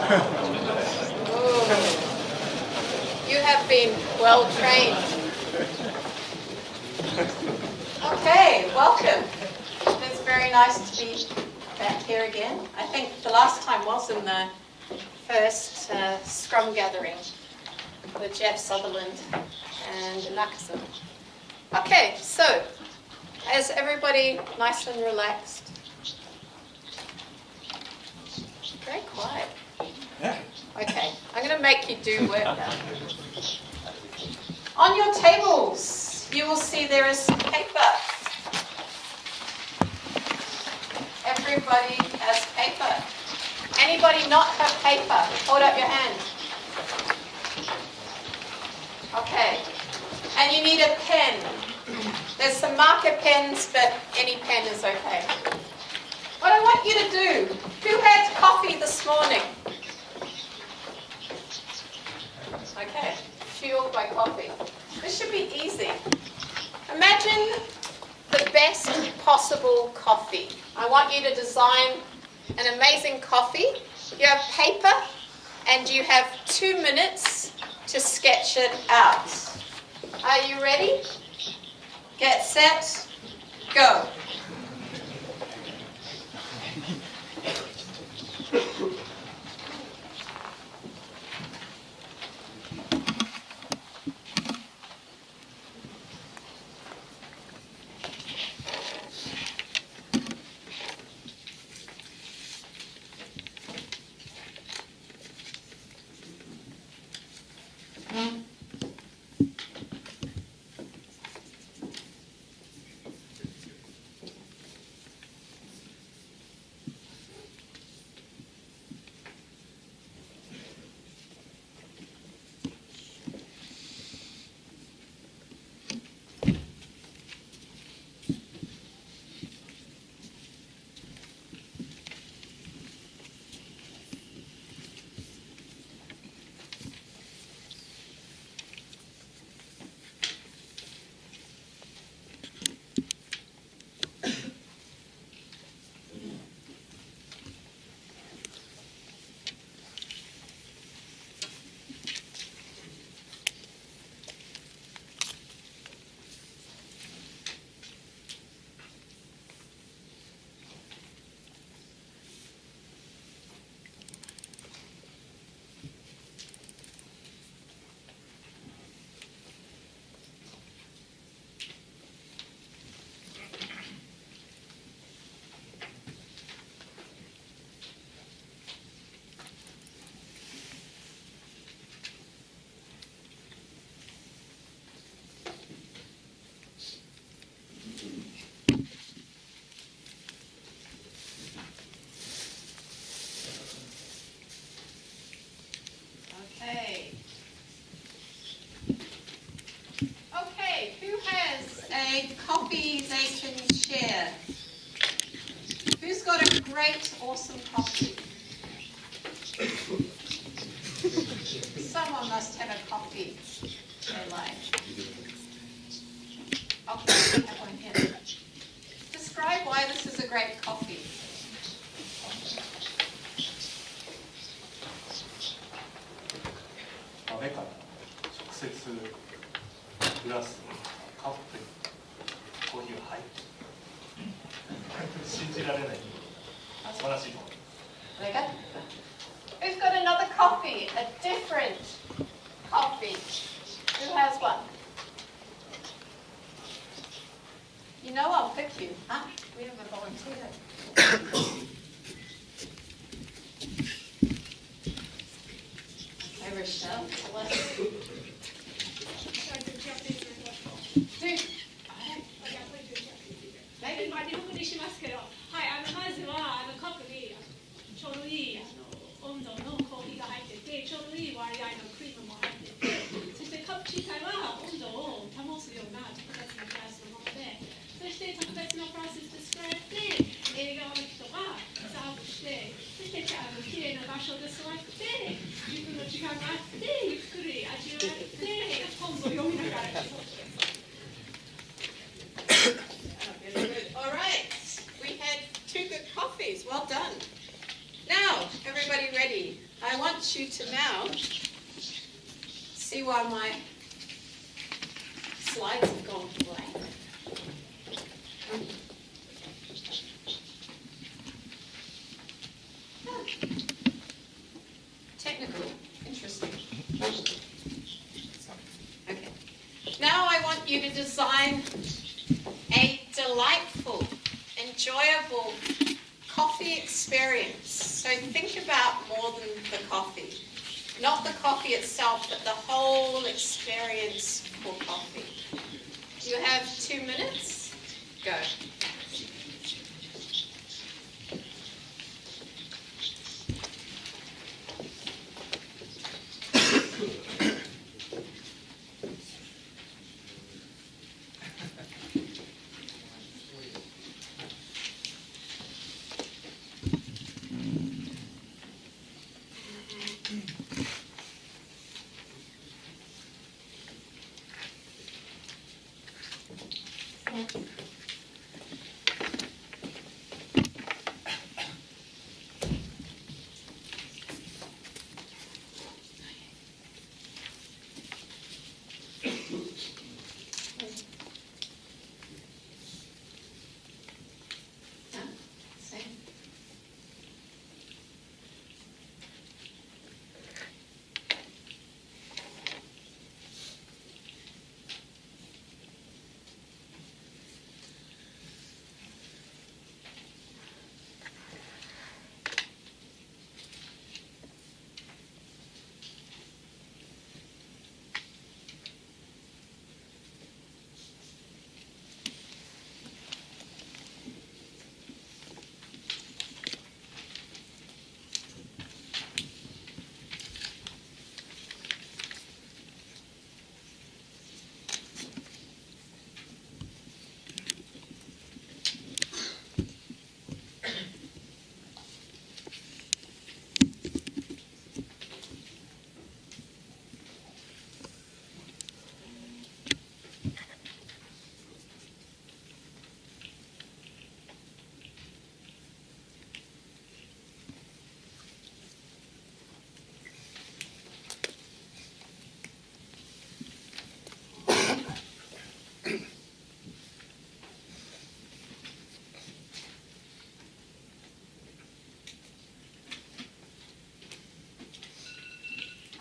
Ooh. You have been well trained. Okay, welcome. It's very nice to be back here again. I think the last time was in the first Scrum gathering with Jeff Sutherland and Nakasa. Okay, so is everybody nice and relaxed? Very quiet. Yeah. Okay, I'm going to make you do work now. On your tables, you will see there is some paper. Everybody has paper. Anybody not have paper? Hold up your hand. Okay. And you need a pen. There's some marker pens, but any pen is okay. What I want you to do, who had coffee this morning? Okay, fueled by coffee. This should be easy. Imagine the best possible coffee. I want you to design an amazing coffee. You have paper and you have 2 minutes to sketch it out. Are you ready? Get set, go. Okay, who has a copy they can share? Who's got a great, awesome copy? Someone must have a copy they like. Okay, I have one here. Describe why this is a great copy. 豆から直接グラスカップにコーヒーが入って信じられない素晴らしいと思います。 Very good. Who's got another coffee? A different coffee? Who has one? You know I'll pick you. Huh? We have a volunteer. Hey, Rochelle. Hello. Maybe. まあ、日本語にしますけど、はい、まずはカップにちょうどいい温度のコーヒーが入ってて、ちょうどいい割合のクリームも入ってて、そしてカップ自体は温度を保つような特別なグラスのもので、そして特別なプロセスで作られて、営業の人がサーブして、そしてきれいな場所で座って、自分の時間があって、ゆっくり味わって、本を読みながら。All right. We had 2 good coffees. Well done. Now, everybody ready? I want you to now see why my slides have gone blank. Technical, interesting. Okay. Now I want you to design a delightful, enjoyable coffee experience. So think about more than the coffee. Not the coffee itself, but the whole experience for coffee. You have 2 minutes. Go.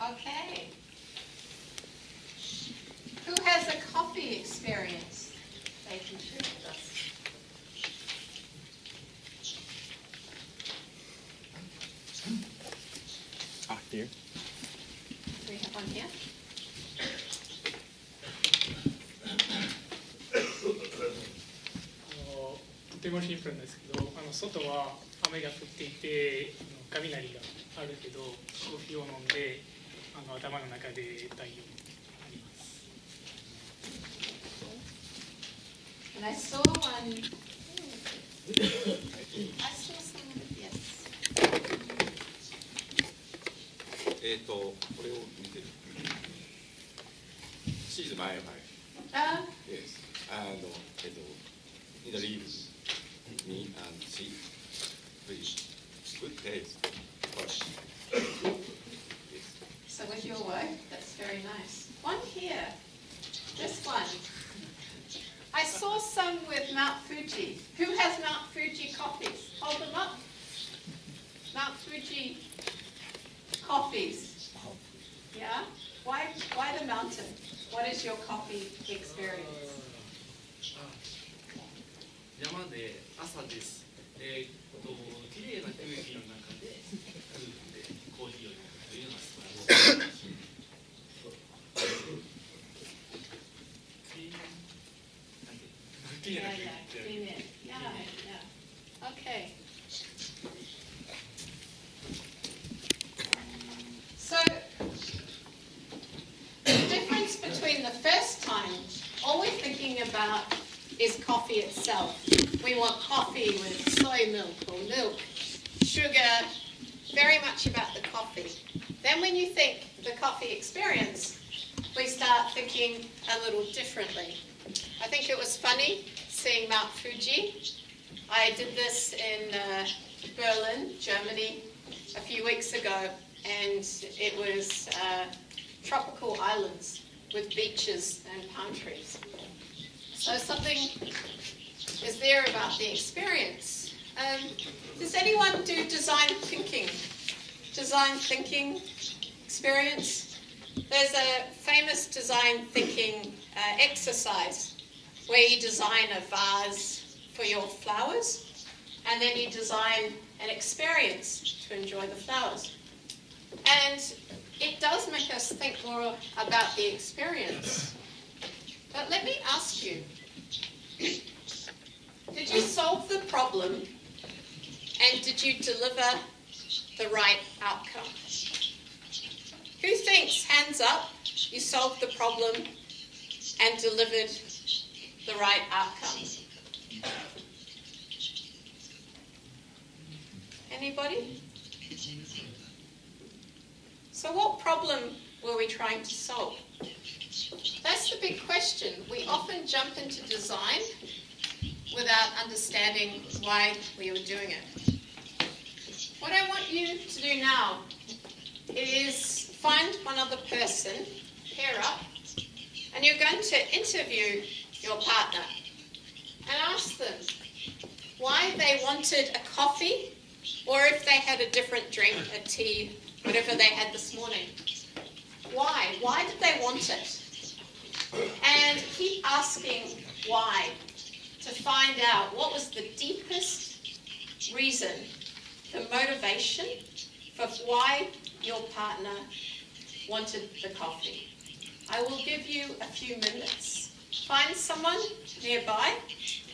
Okay. Who has a coffee experience they can share with us? Here. Do we have one here? とてもシンプルなんですけど、外は雨が降っていて雷があるけどコーヒーを飲んで頭の中で太陽あります。And I saw one. I saw some of it, yes. これを見てる。She's my wife. Yes. And in the leaves, me and she, please, good taste. So with your work, that's very nice. One here. This one. I saw some with Mount Fuji. Who has Mount Fuji coffees? Hold them up. Mount Fuji coffees. Yeah? Why the mountain? What is your coffee experience? 山で朝です。綺麗な空気の中で夫婦でコーヒーを飲むというのが素晴らしい。Yeah, clean it. Yeah. Okay. So, the difference between the first time, all we're thinking about is coffee itself. We want coffee with soy milk or milk, sugar, very much about the coffee. Then when you think the coffee experience, we start thinking a little differently. I think it was funny seeing Mount Fuji. I did this in Berlin, Germany, a few weeks ago, and it was tropical islands with beaches and palm trees. So something is there about the experience. Does anyone do design thinking? Design thinking experience? There's a famous design thinking exercise where you design a vase for your flowers, and then you design an experience to enjoy the flowers. And it does make us think more about the experience. But let me ask you, did you solve the problem and did you deliver the right outcome? Who thinks, hands up, you solved the problem and delivered the right outcome? Anybody? So what problem were we trying to solve? That's the big question. We often jump into design without understanding why we were doing it. What I want you to do now is find one other person, pair up, and you're going to interview your partner and ask them why they wanted a coffee, or if they had a different drink, a tea, whatever they had this morning. Why? Why did they want it? And keep asking why, to find out what was the deepest reason, the motivation for why your partner wanted the coffee. I will give you a few minutes. Find someone nearby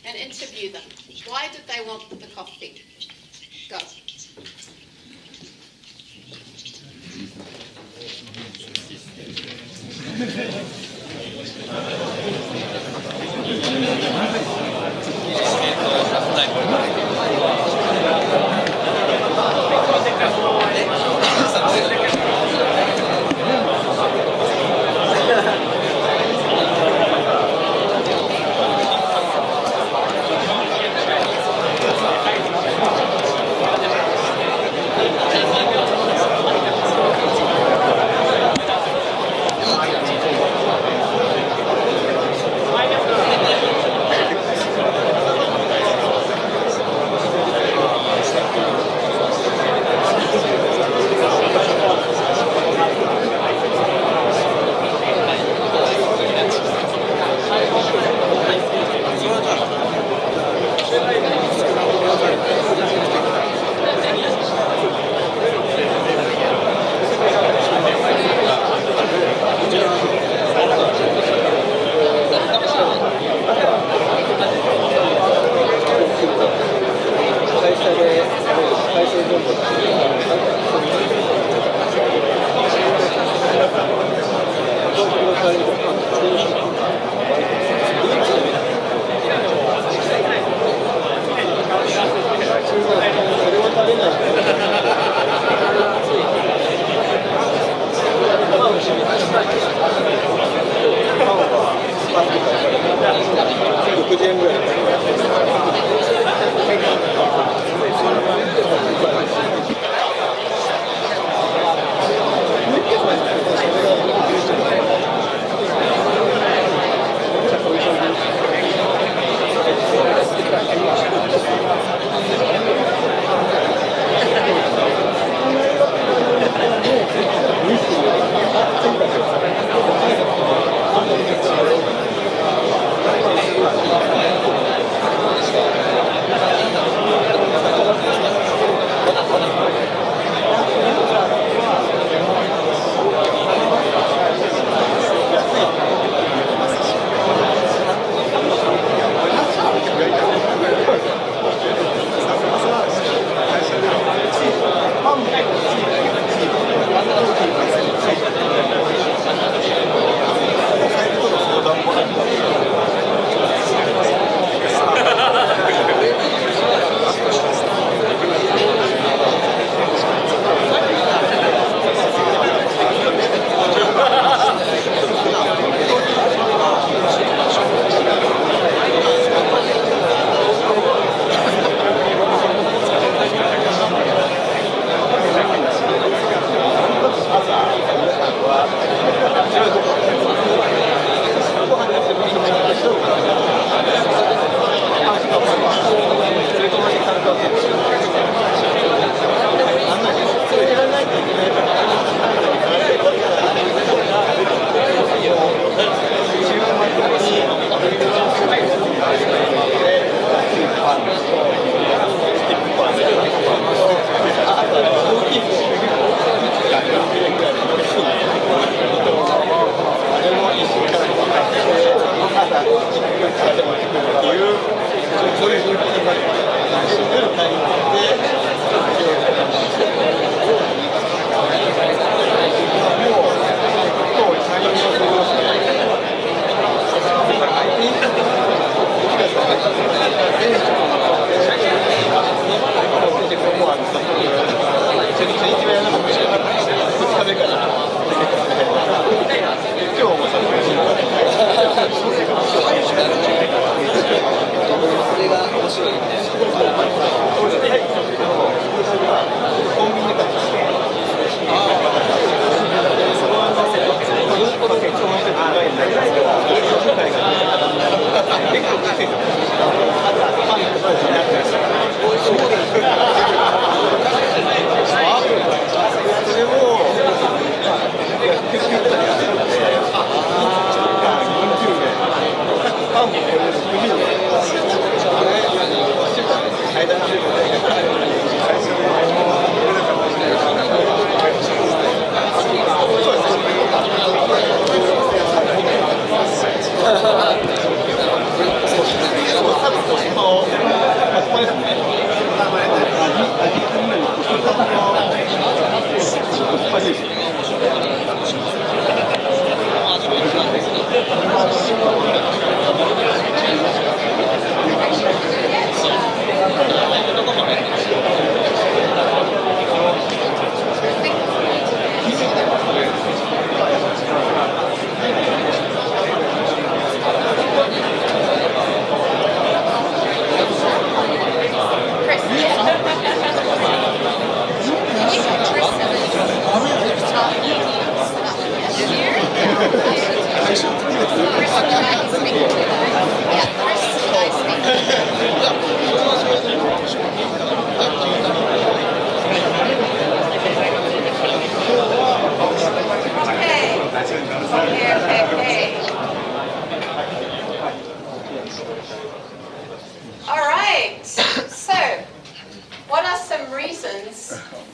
and interview them. Why did they want the coffee? Go.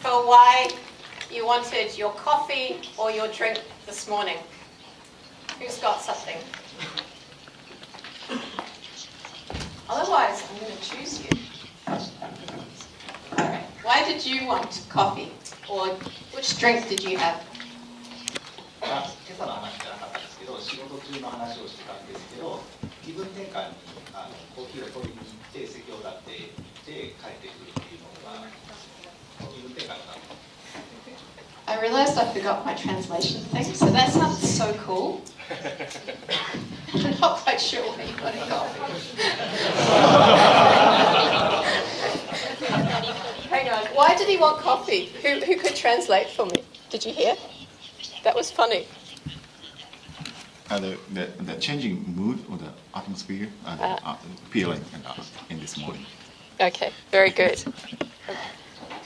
for why you wanted your coffee or your drink this morning? Who's got something? Otherwise, I'm going to choose you. All right. Why did you want coffee? Or which drink did you have? 今朝の話じゃなかったですけど、仕事中の話をしてたんですけど、気分転換にコーヒーを取りに行って席を立って帰ってくるっていうのが気分転換になる。I realized I forgot my translation thing, so that sounds so cool. I'm not quite sure why you wanted coffee. Hang on, why did he want coffee? Who could translate for me? Did you hear? That was funny. The changing mood or the atmosphere and feeling in this morning. Okay, very good.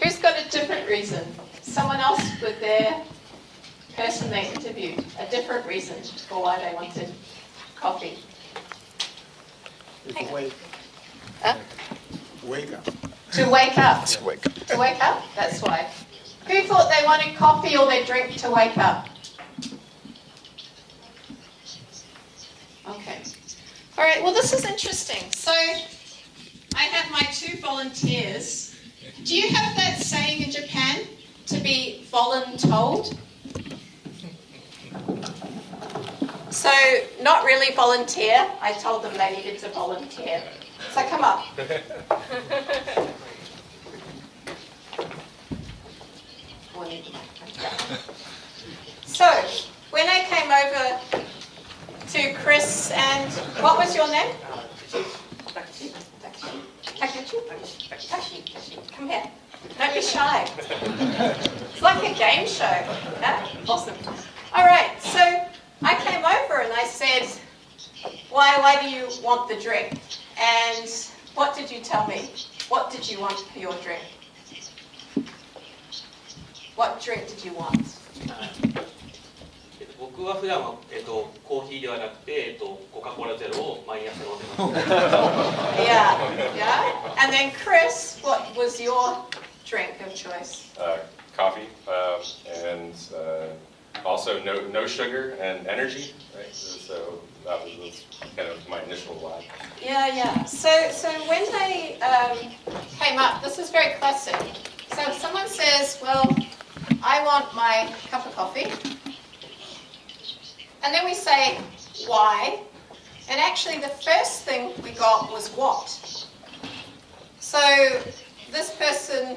Who's got a different reason? Someone else with their person they interviewed, a different reason for why they wanted coffee. Hang on. Wake up. To wake up. To wake up. To wake up? That's why. Who thought they wanted coffee or their drink to wake up? Okay. All right, well, this is interesting. So I have my two volunteers. Do you have that saying in Japan, to be voluntold? So not really volunteer. I told them they needed to volunteer. So come up. So when I came over to Chris and what was your name? Takeshi. Come here. Don't be shy. It's like a game show. Yeah? Awesome. All right. So I came over and I said, why do you want the drink? And what did you tell me? What did you want for your drink? What drink did you want? 僕は普段はコーヒーではなくてコカ・コーラゼロを毎朝飲んでます。Yeah. And then Chris, what was your drink of choice? Coffee, and also no sugar and energy, right? So that was kind of my initial why. Yeah. So when they came up, this is very classic. So if someone says, well, I want my cup of coffee, and then we say, why? And actually the first thing we got was what? So this person,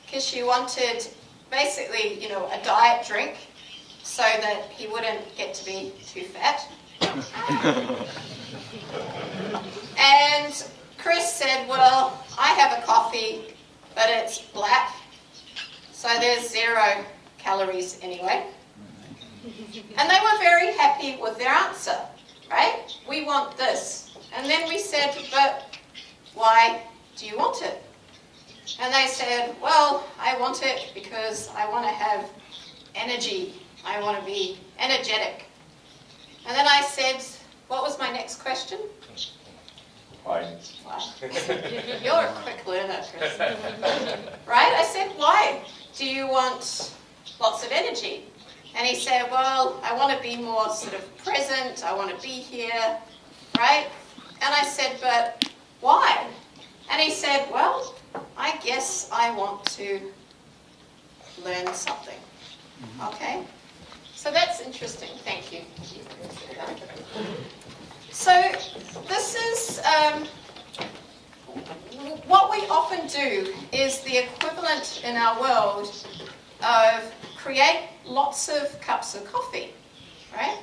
Kishi, wanted basically, a diet drink so that he wouldn't get to be too fat. And Chris said, well, I have a coffee, but it's black, so there's 0 calories anyway. And they were very happy with their answer, right? We want this. And then we said, but why do you want it? And they said, well, I want it because I want to have energy. I want to be energetic. And then I said, what was my next question? Why? You're a quick learner, Chris. Right? I said, why do you want lots of energy? And he said, well, I want to be more sort of present. I want to be here, right? And I said, but why? And he said, well, I guess I want to learn something. Okay? So that's interesting. Thank you. So this is what we often do is the equivalent in our world of create lots of cups of coffee, right?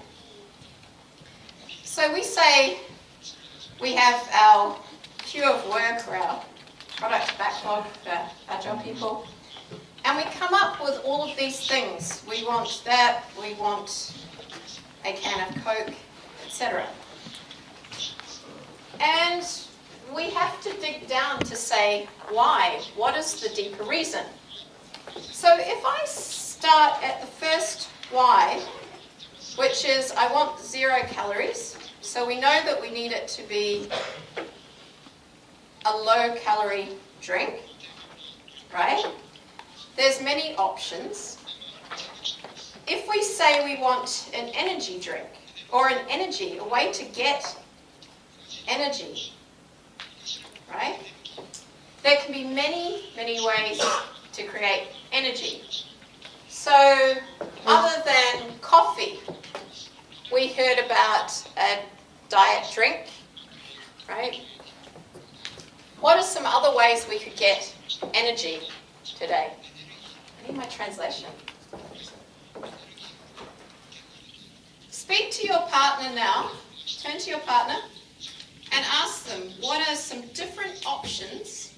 So we say we have our queue of work or our product backlog for agile people, and we come up with all of these things. We want that, we want a can of Coke, etc. And we have to dig down to say why. What is the deeper reason? So if I start at the first why, which is I want 0 calories, so we know that we need it to be a low calorie drink, right? there's many options. If we say we want an energy drink, or a way to get energy, right? There can be many, many ways to create energy. So, other than coffee, we heard about a diet drink, right? What are some other ways we could get energy today? I need my translation. Speak to your partner now. Turn to your partner and ask them, what are some different options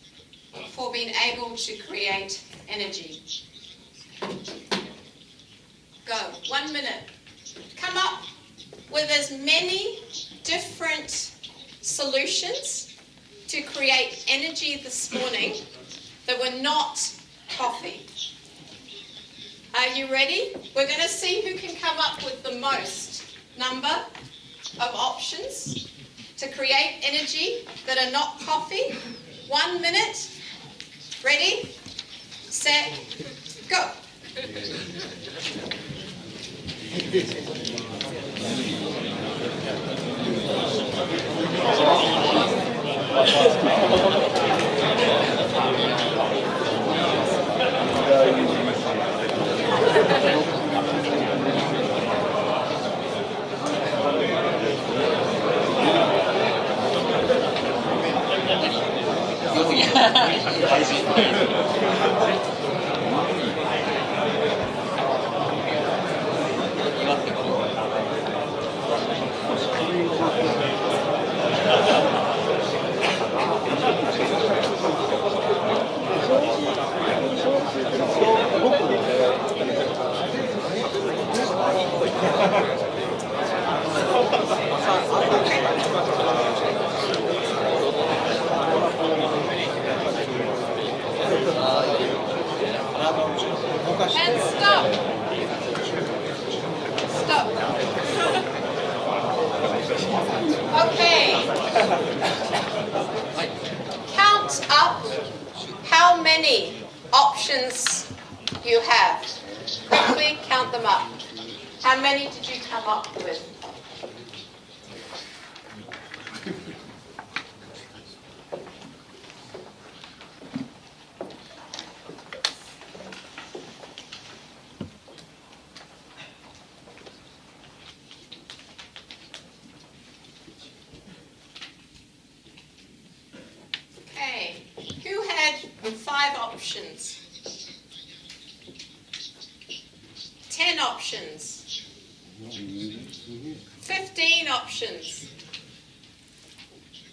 for being able to create energy? Go. 1 minute. Come up with as many different solutions to create energy this morning that were not coffee. Are you ready? We're going to see who can come up with the most number of options to create energy that are not coffee. 1 minute. Ready? Set. Go. And stop. Stop. Okay. Count up how many options you have. Quickly count them up. How many did you come up with? Okay. Who had 5 options? 10 options. 15 options.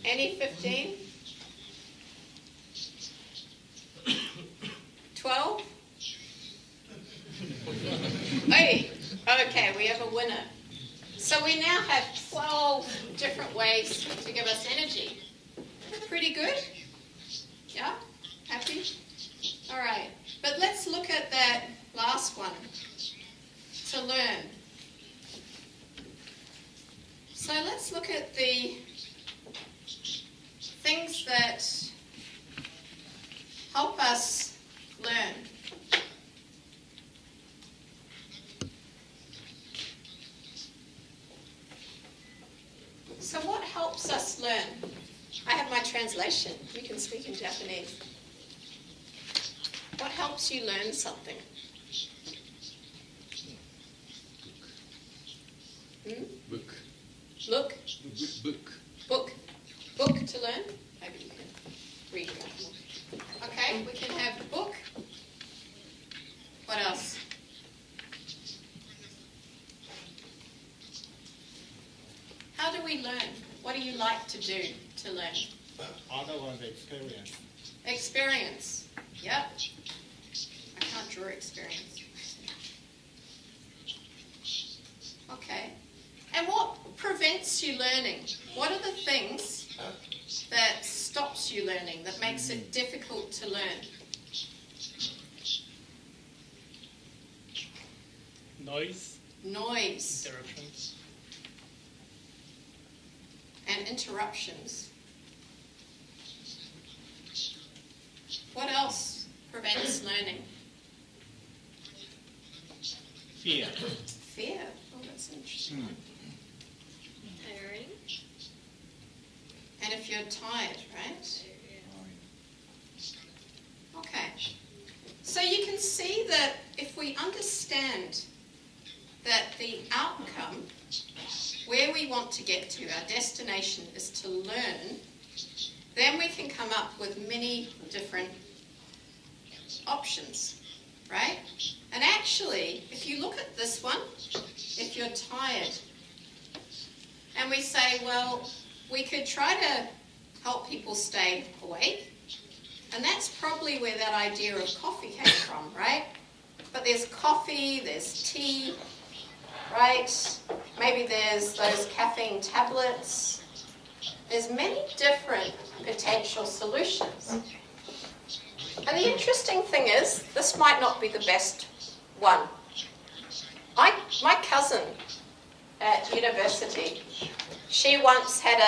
Any 15? 12? Hey, okay, we have a winner. So we now have 12 different ways to give us energy. Pretty good? Yeah? Happy? All right. But let's look at that last one. To learn. So let's look at the things that help us learn. So what helps us learn? I have my translation. You can speak in Japanese. What helps you learn something? Book. Look? Book. Book. Book to learn? Maybe you can read that. Okay, we can have book. What else? How do we learn? What do you like to do to learn? Other one's experience. Experience. Yep. I can't draw experience. Okay. And what prevents you learning? What are the things that stops you learning, that makes it difficult to learn? Noise, Noise interruptions, and interruptions. What else prevents learning? Fear. Fear. Oh, that's interesting. Tiring. And if you're tired, right? Okay. So you can see that if we understand that the outcome, where we want to get to, our destination is to learn, then we can come up with many different options, right? And actually, if you look at this one, if you're tired, and we say, well, we could try to help people stay awake, and that's probably where that idea of coffee came from, right? But there's coffee, there's tea, right? Maybe there's those caffeine tablets. There's many different potential solutions. And the interesting thing is, this might not be the best one. My cousin at university, she once had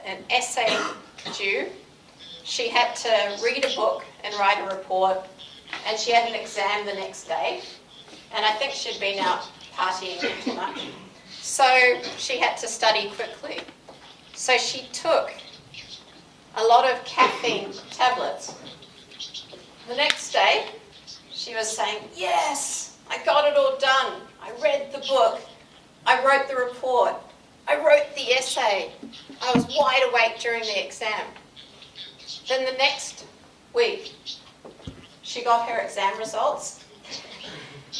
an essay due. She had to read a book and write a report, and she had an exam the next day. And I think she'd been out partying too much. So she had to study quickly. So she took a lot of caffeine tablets. The next day, she was saying, yes, I got it all done. I read the book. I wrote the report. I wrote the essay. I was wide awake during the exam. Then the next week, she got her exam results,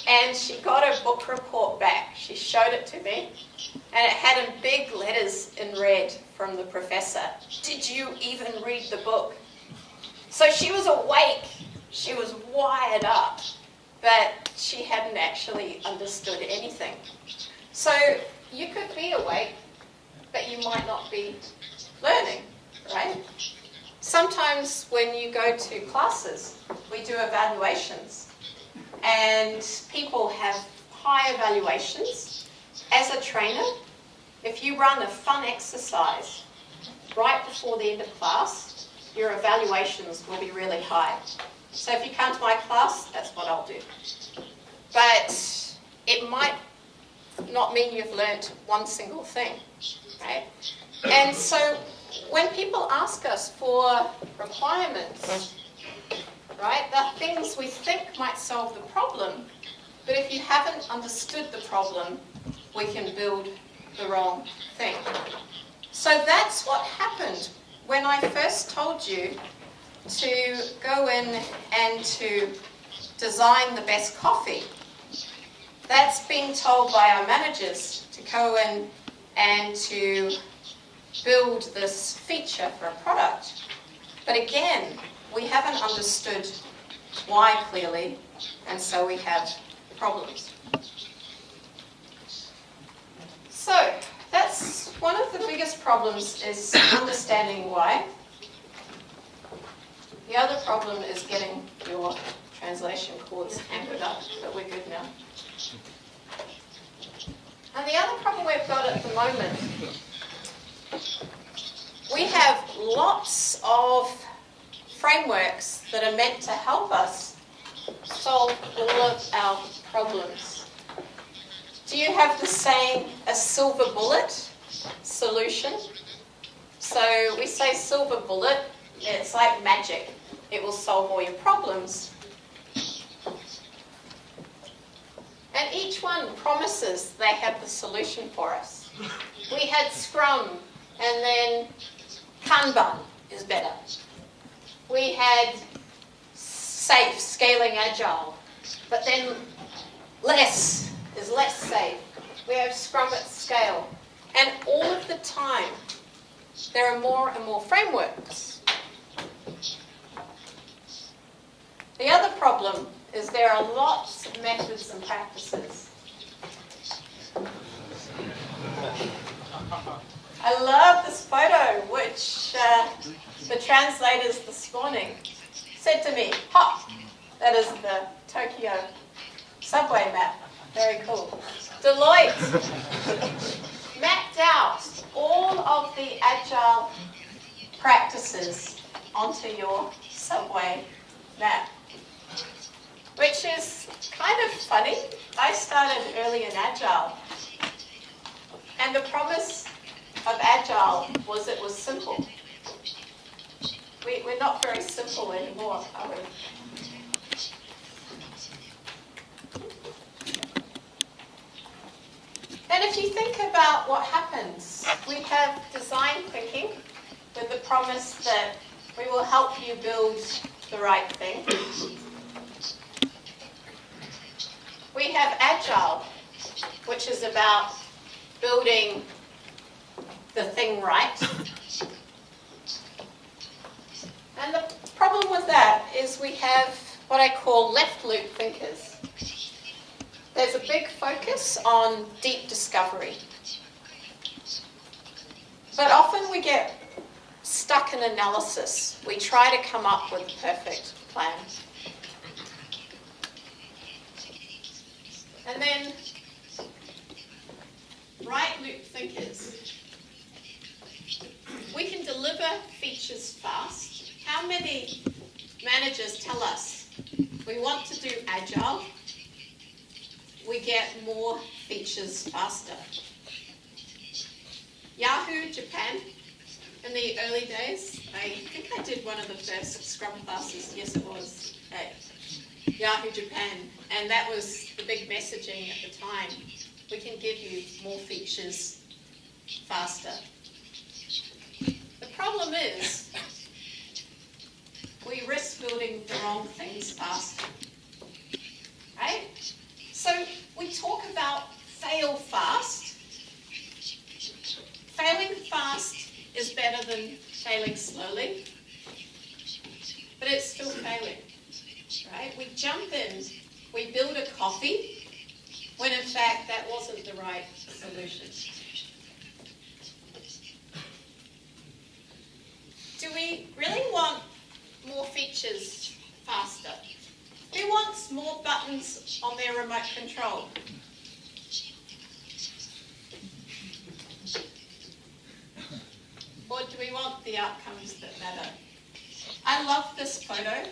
and she got her book report back. She showed it to me, and it had in big letters in red from the professor, "Did you even read the book?" So she was awake. She was wired up, but she hadn't actually understood anything. So you could be awake, but you might not be learning, right? Sometimes when you go to classes, we do evaluations, and people have high evaluations. As a trainer, if you run a fun exercise right before the end of class, your evaluations will be really high. So if you come to my class, that's what I'll do. But it might not mean you've learnt one single thing, right? And so when people ask us for requirements, right, they're things we think might solve the problem, but if you haven't understood the problem, we can build the wrong thing. So that's what happened when I first told you to go in and to design the best coffee. That's being told by our managers to go in and to build this feature for a product. But again, we haven't understood why clearly, and so we have problems. So that's one of the biggest problems, is understanding why. The other problem is getting your translation cords anchored up, but we're good now. And the other problem we've got at the moment, we have lots of frameworks that are meant to help us solve all of our problems. Do you have the saying, a silver bullet solution? So we say silver bullet, it's like magic. It will solve all your problems. And each one promises they have the solution for us. We had Scrum, and then Kanban is better. We had safe, scaling agile, but then less is less safe. We have Scrum at scale. And all of the time, there are more and more frameworks. The other problem is there are lots of methods and practices. I love this photo, which the translators this morning said to me, "Ha, that is the Tokyo subway map. Very cool." Deloitte mapped out all of the agile practices onto your subway map, which is kind of funny. I started brilliant Agile. And the promise of Agile was it was simple. We're not very simple anymore, are we? And if you think about what happens, we have design thinking with the promise that we will help you build the right thing. We have Agile, which is about building the thing right. And the problem with that is we have what I call left loop thinkers. There's a big focus on deep discovery. But often we get stuck in analysis. We try to come up with a perfect plan. And then right loop thinkers. We can deliver features fast. How many managers tell us we want to do Agile? We get more features faster. Yahoo Japan, in the early days, I think I did one of the first Scrum classes, yes it was, at Yahoo Japan, and that was the big messaging at the time. We can give you more features faster. The problem is, we risk building the wrong things faster, right? So we talk about fail fast. Failing fast is better than failing slowly, but it's still failing, right? We jump in, we build a coffee, when in fact that wasn't the right solution. Do we really want more features faster? Who wants more buttons on their remote control? Or do we want the outcomes that matter? I love this photo.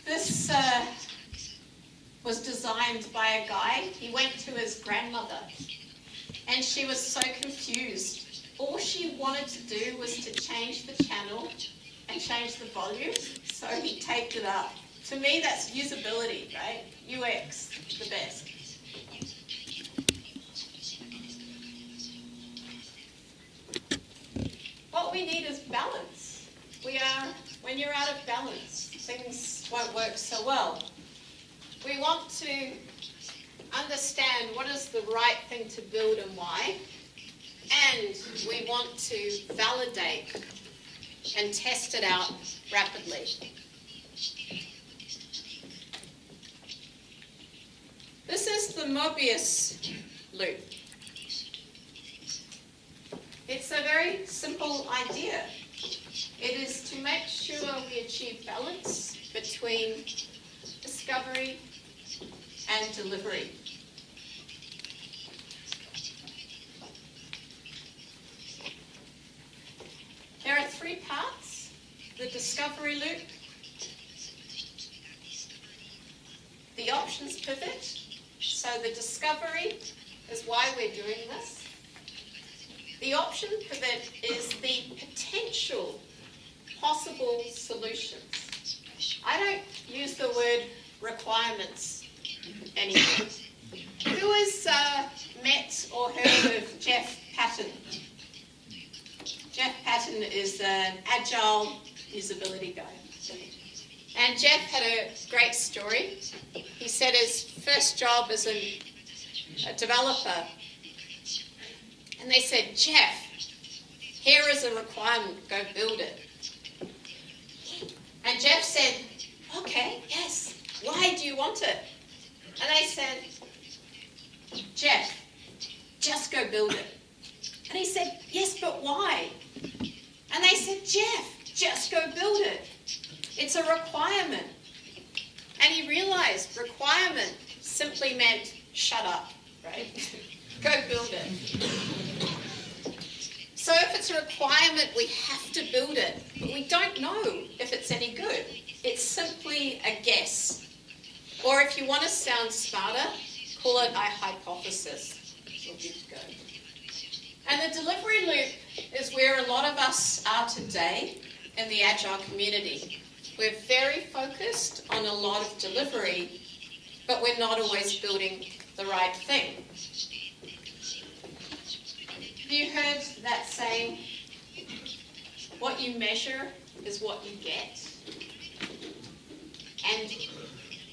This was designed by a guy. He went to his grandmother and she was so confused. All she wanted to do was to change the channel and change the volume, so he taped it up. To me, that's usability, right? UX, the best. What we need is balance. When you're out of balance, things won't work so well. We want to understand what is the right thing to build and why, and we want to validate and test it out rapidly. This is the Mobius loop. It's a very simple idea. It is to make sure we achieve balance between discovery and delivery. There are 3 parts: the discovery loop, the options pivot. So the discovery is why we're doing this. The option pivot is the potential possible solutions. I don't use the word requirements anymore. Who has met or heard of Jeff Patton? Jeff Patton is an agile usability guy. And Jeff had a great story. He said his first job as a developer, and they said, Jeff, here is a requirement, go build it. And Jeff said, okay, yes, why do you want it? And they said, Jeff, just go build it. And he said, yes, but why? And they said, Jeff, just go build it. It's a requirement. And he realized requirement simply meant shut up, right? Go build it. So if it's a requirement, we have to build it. But we don't know if it's any good. It's simply a guess. Or if you want to sound smarter, Call it a hypothesis. We're good to go. And the delivery loop is where a lot of us are today in the Agile community. We're very focused on a lot of delivery, but we're not always building the right thing. Have you heard that saying, what you measure is what you get? And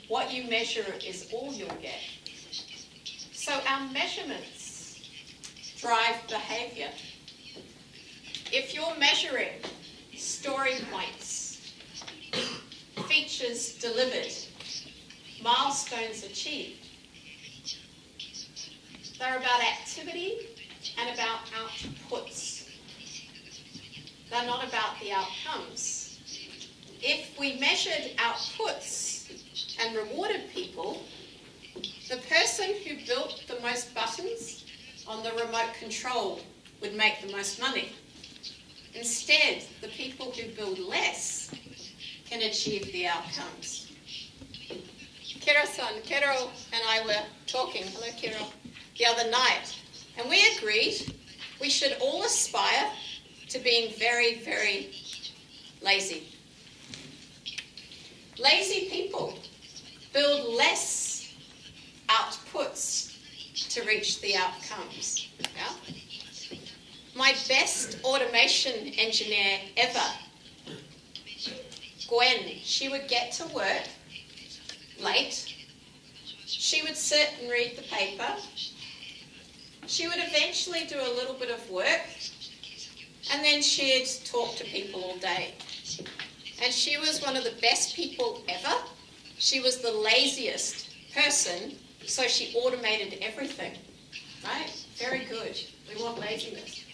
what you measure is all you'll get. So our measurements drive behavior. If you're measuring story points, features delivered, milestones achieved, they're about activity and about outputs. They're not about the outcomes. If we measured outputs and rewarded people, the person who built the most buttons on the remote control would make the most money. Instead, the people who build less can achieve the outcomes. Kero and I were talking, hello Kero, the other night, and we agreed we should all aspire to being very, very lazy. Lazy people build less outputs to reach the outcomes. Yeah? My best automation engineer ever, Gwen, she would get to work late. She would sit and read the paper. She would eventually do a little bit of work, and then she'd talk to people all day. And she was one of the best people ever. She was the laziest person, so she automated everything. Right? Very good. We want laziness.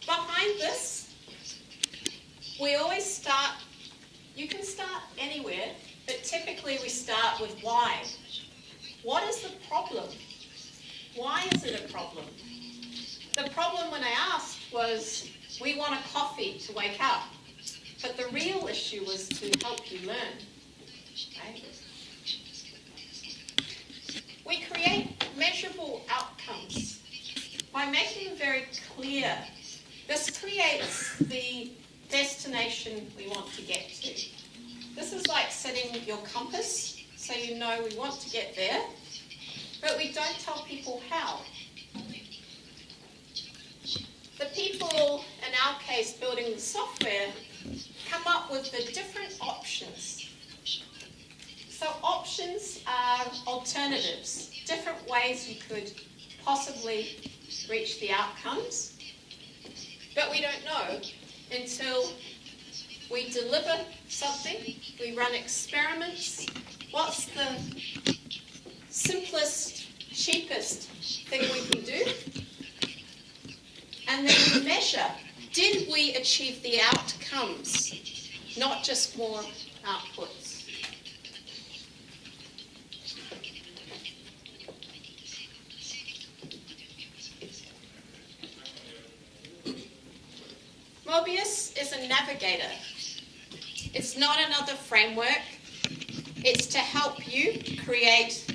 Behind this, we always start, you can start anywhere, but typically we start with why. What is the problem? Why is it a problem? The problem when I asked was, we want a coffee to wake up. But the real issue was to help you learn. Right? We create measurable outcomes by making them very clear. This creates the destination we want to get to. This is like setting your compass, so you know we want to get there, but we don't tell people how. The people, in our case, building the software, come up with the different options. So options are alternatives, different ways you could possibly reach the outcomes. But we don't know until we deliver something, we run experiments. What's the simplest, cheapest thing we can do? And then we measure, did we achieve the outcomes, not just more outputs? Mobius is a navigator. It's not another framework. It's to help you create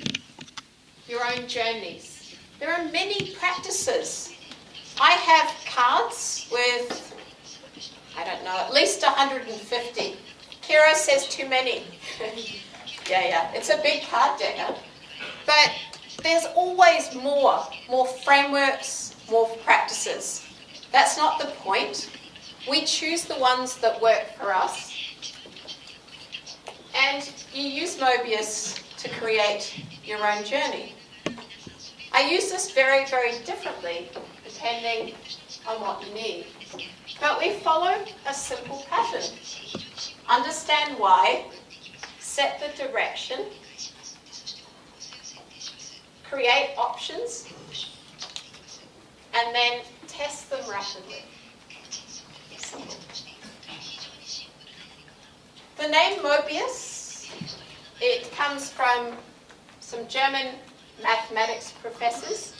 your own journeys. There are many practices. I have cards with, I don't know, at least 150. Kira says too many. Yeah, it's a big card deck. Huh? But there's always more frameworks, more practices. That's not the point. We choose the ones that work for us. And you use Mobius to create your own journey. I use this very, very differently depending on what you need. But we follow a simple pattern. Understand why, set the direction, create options, and then test them rapidly. Simple. The name Mobius, it comes from some German mathematics professors.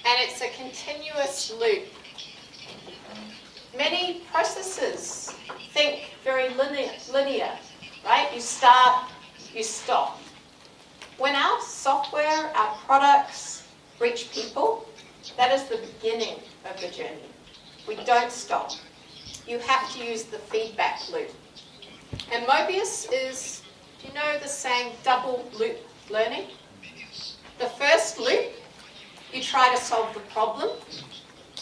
And it's a continuous loop. Many processes think very linear, right? You start, you stop. When our software, our products reach people, that is the beginning of the journey. We don't stop. You have to use the feedback loop. And Mobius is, do you know the saying double loop learning? The first loop, you try to solve the problem.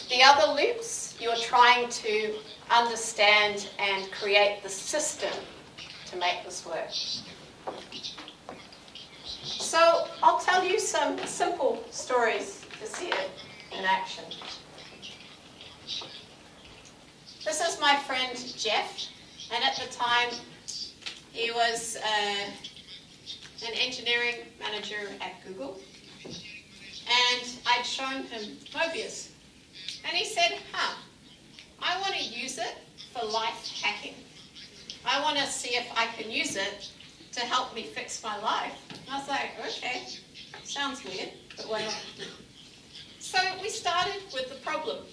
The other loops, you're trying to understand and create the system to make this work. So I'll tell you some simple stories to see it in action. This is my friend Jeff, and at the time he was an engineering manager at Google, and I'd shown him Mobius, and he said, I want to use it for life hacking. I want to see if I can use it to help me fix my life. And I was like, okay, sounds weird, but why not? So we started with the problem.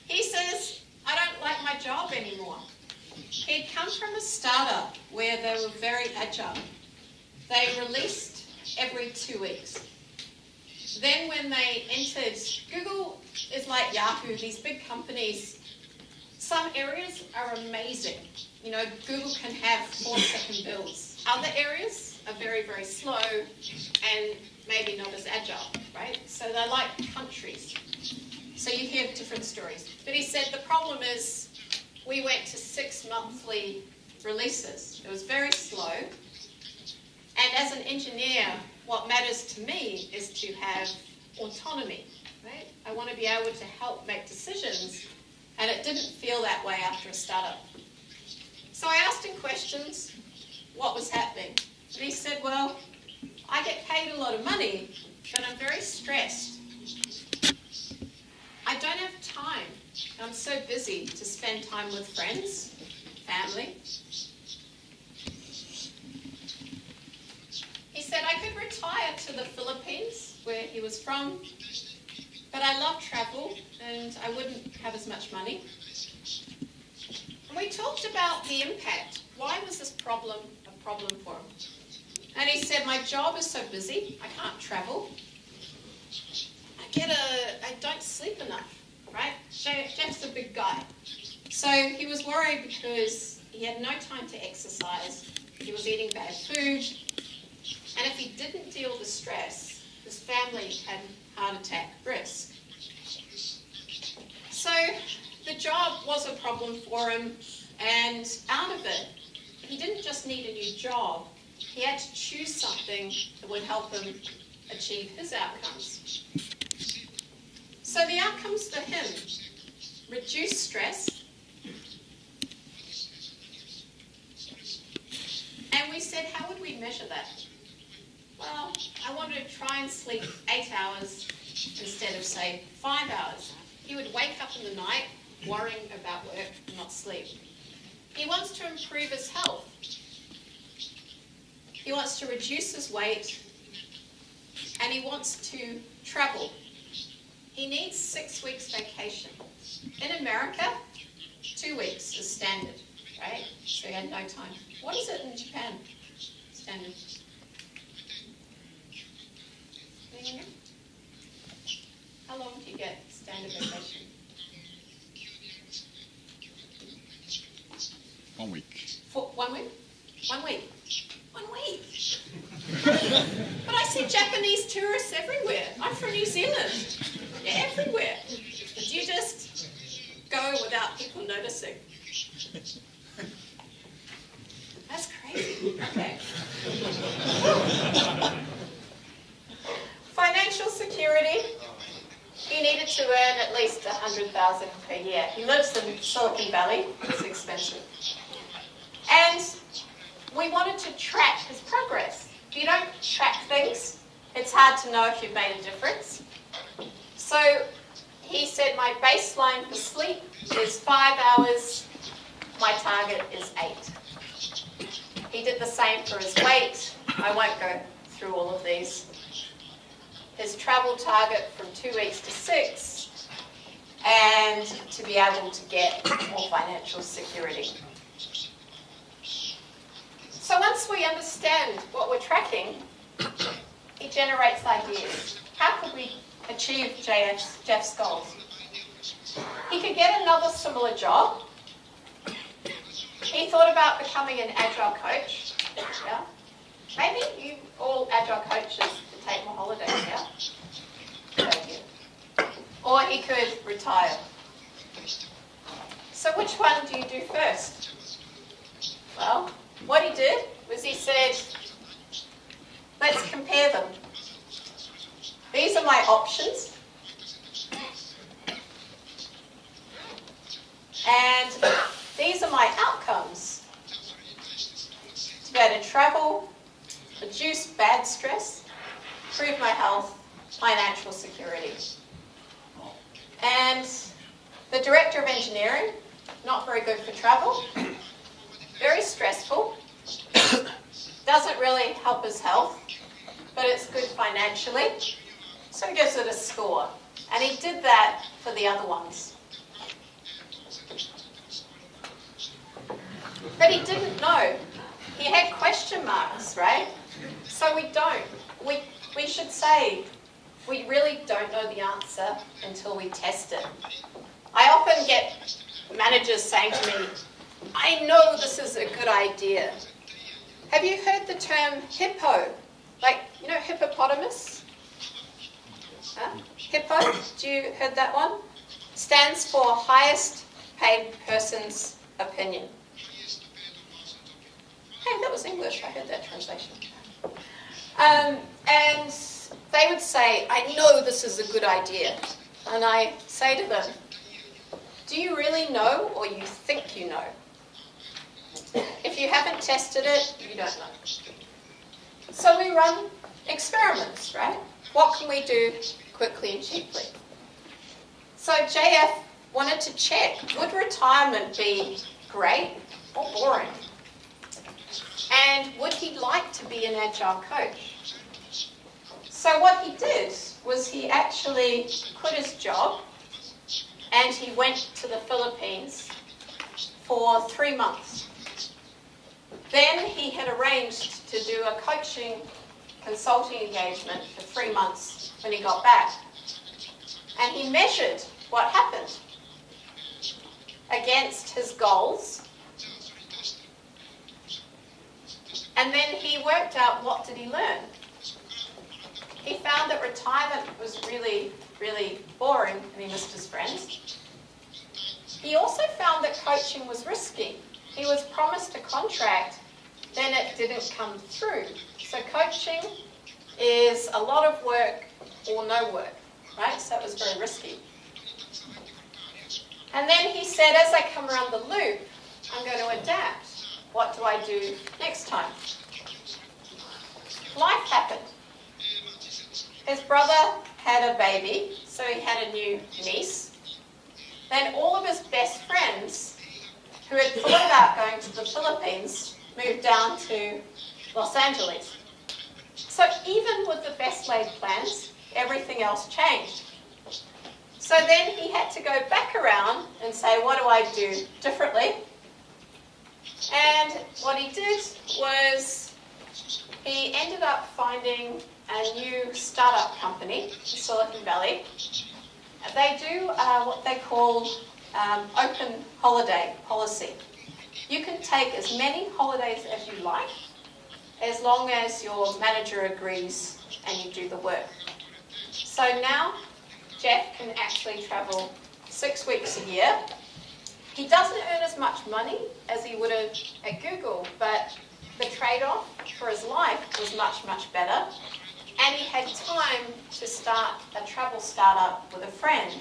He says, I don't like my job anymore. He'd come from a startup where they were very agile. They released every 2 weeks. Then when they entered, Google is like Yahoo, these big companies. Some areas are amazing. You know, Google can have 4-second builds. Other areas are very, very slow and maybe not as agile, right? So they're like countries. So you hear different stories. But he said the problem is we went to 6 monthly releases. It was very slow. And as an engineer, what matters to me is to have autonomy, right? I want to be able to help make decisions, and it didn't feel that way after a startup. So I asked him questions, what was happening? And he said, well, I get paid a lot of money, but I'm very stressed. I don't have time. I'm so busy to spend time with friends, family. He said I could retire to the Philippines, where he was from, but I love travel and I wouldn't have as much money. And we talked about the impact. Why was this problem a problem for him? And he said, my job is so busy, I can't travel. I don't sleep enough, right? Jeff's a big guy. So he was worried because he had no time to exercise, he was eating bad food, and if he didn't deal with the stress, his family had heart attack risk. So the job was a problem for him, and out of it, he didn't just need a new job, he had to choose something that would help him achieve his outcomes. So the outcomes for him, reduce stress, and we said, how would we measure that? Well, I wanted to try and sleep 8 hours instead of, say, 5 hours. He would wake up in the night worrying about work and not sleep. He wants to improve his health. He wants to reduce his weight, and he wants to travel. He needs 6 weeks vacation. In America, 2 weeks is standard, right? So he had no time. What is it in Japan? Standard. Anyone know? How long do you get standard vacation? 1 week. For 1 week? 1 week. 1 week. But I see Japanese tourists everywhere. I'm from New Zealand. They're everywhere. Do you just go without people noticing? That's crazy. Okay. Financial security. He needed to earn at least $100,000 per year. He lives in Silicon Valley. It's expensive. And we wanted to track his progress. If you don't track things, it's hard to know if you've made a difference. So he said, my baseline for sleep is 5 hours. My target is 8. He did the same for his weight. I won't go through all of these. His travel target from 2 weeks to 6. and to be able to get more financial security. So once we understand what we're tracking, it generates ideas. How could we achieve Jeff's goals? He could get another similar job. He thought about becoming an agile coach. Yeah? Maybe you all agile coaches could take more holidays, yeah? Good idea. Or he could retire. So which one do you do first? Well, what he did was he said, let's compare them. These are my options. And these are my outcomes. To be able to travel, reduce bad stress, improve my health, financial security. And the director of engineering, not very good for travel, very stressful, doesn't really help his health, but it's good financially, so he gives it a score. And he did that for the other ones. But he didn't know. He had question marks, right? So we don't. We should say, we really don't know the answer until we test it. I often get managers saying to me, I know this is a good idea. Have you heard the term hippo? Like, you know, hippopotamus? Huh? Hippo? Do you heard that one? Stands for highest paid person's opinion. Hey, that was English. I heard that translation. And they would say, I know this is a good idea. And I say to them, do you really know or you think you know? If you haven't tested it, you don't know. So we run experiments, right? What can we do quickly and cheaply? So JF wanted to check, would retirement be great or boring? And would he like to be an agile coach? So what he did was he actually quit his job and he went to the Philippines for 3 months. Then he had arranged to do a coaching consulting engagement for 3 months when he got back. And he measured what happened against his goals. And then he worked out, what did he learn? He found that retirement was really, really boring and he missed his friends. He also found that coaching was risky. He was promised a contract, then it didn't come through. So coaching is a lot of work or no work, right? So it was very risky. And then he said, as I come around the loop, I'm going to adapt. What do I do next time? Life happened. His brother had a baby, so he had a new niece. Then all of his best friends, who had thought about going to the Philippines, moved down to Los Angeles. So even with the best laid plans, everything else changed. So then he had to go back around and say, what do I do differently? And what he did was he ended up finding a new startup company in Silicon Valley. They do what they call open holiday policy. You can take as many holidays as you like, as long as your manager agrees and you do the work. So now Jeff can actually travel 6 weeks a year. He doesn't earn as much money as he would have at Google, but the trade-off for his life was much, much better. And he had time to start a travel startup with a friend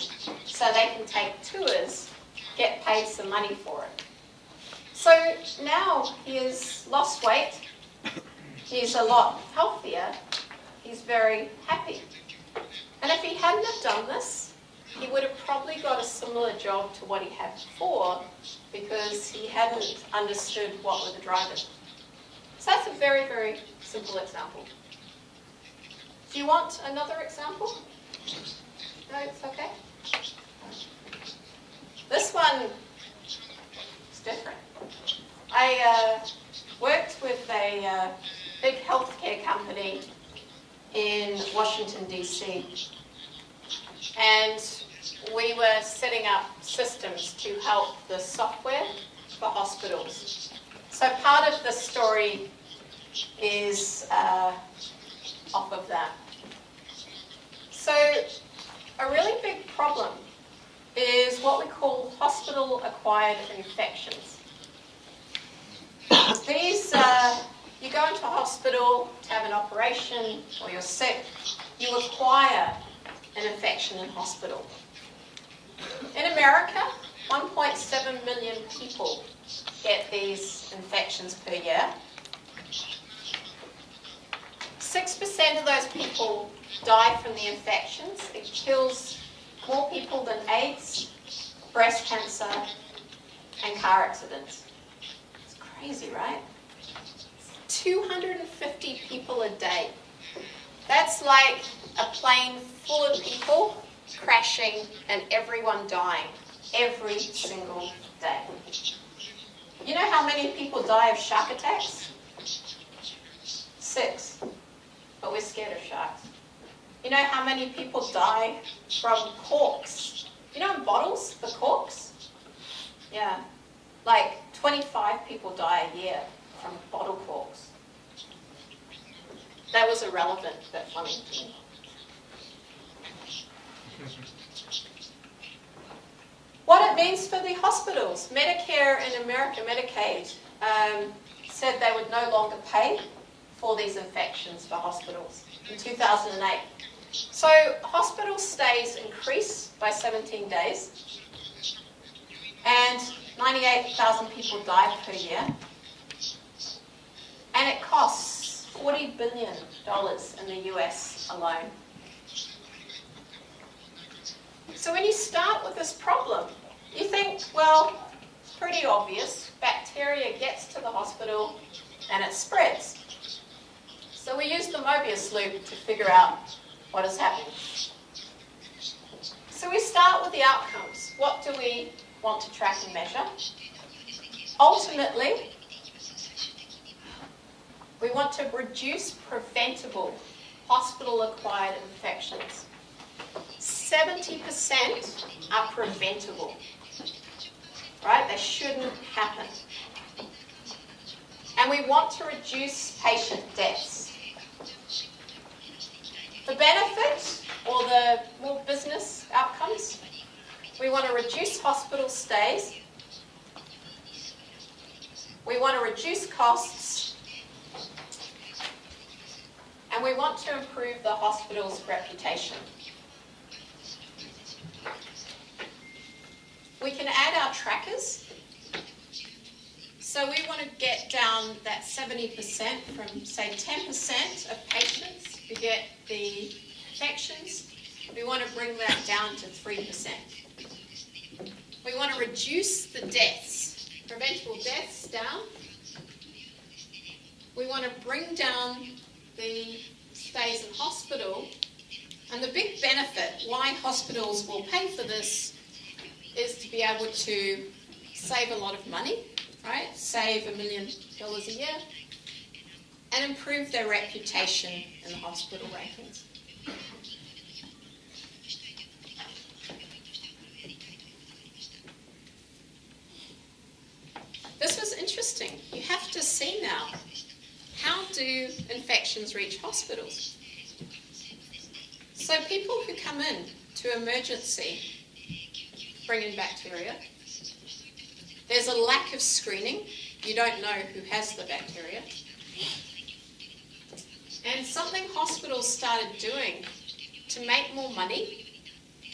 so they can take tours, get paid some money for it. So now he has lost weight, he's a lot healthier, he's very happy. And if he hadn't have done this, he would have probably got a similar job to what he had before because he hadn't understood what were the drivers. So that's a very, very simple example. Do you want another example? No, it's okay? a big healthcare company in Washington, D.C. And we were setting up systems to help the software for hospitals. So part of the story is off of that. So a really big problem is what we call hospital-acquired infections. These, you go into a hospital to have an operation or you're sick, you acquire an infection in hospital. In America, 1.7 million people get these infections per year. 6% of those people die from the infections. It kills more people than AIDS, breast cancer, and car accidents. It's crazy, right? 250 people a day. That's like a plane full of people crashing and everyone dying every single day. You know how many people die of shark attacks? 6. But we're scared of sharks. You know how many people die from corks? You know in bottles, the corks? Yeah. Like 25 people die a year from bottle corks. That was irrelevant, but funny to me. What it means for the hospitals. Medicare in America, Medicaid, said they would no longer pay for these infections for hospitals in 2008. So hospital stays increase by 17 days, and 98,000 people die per year, and it costs $40 billion in the US alone. So when you start with this problem, you think, well, it's pretty obvious. Bacteria gets to the hospital and it spreads. So we use the Mobius loop to figure out what is happening. So we start with the outcomes. What do we want to track and measure? Ultimately, we want to reduce preventable hospital-acquired infections. 70% are preventable, right? They shouldn't happen. And we want to reduce patient deaths. The benefit, or the more business outcomes, we want to reduce hospital stays. We want to reduce costs. And we want to improve the hospital's reputation. We can add our trackers. So we want to get down that 70% from, say, 10% of patients who get the infections. We want to bring that down to 3%. We want to reduce the deaths, preventable deaths down. We want to bring down the stays in hospital. And the big benefit, why hospitals will pay for this, is to be able to save a lot of money, right? Save $1 million a year and improve their reputation in the hospital rankings. This was interesting. You have to see now, how do infections reach hospitals? So people who come in to emergency bring in bacteria. There's a lack of screening. You don't know who has the bacteria. And something hospitals started doing to make more money,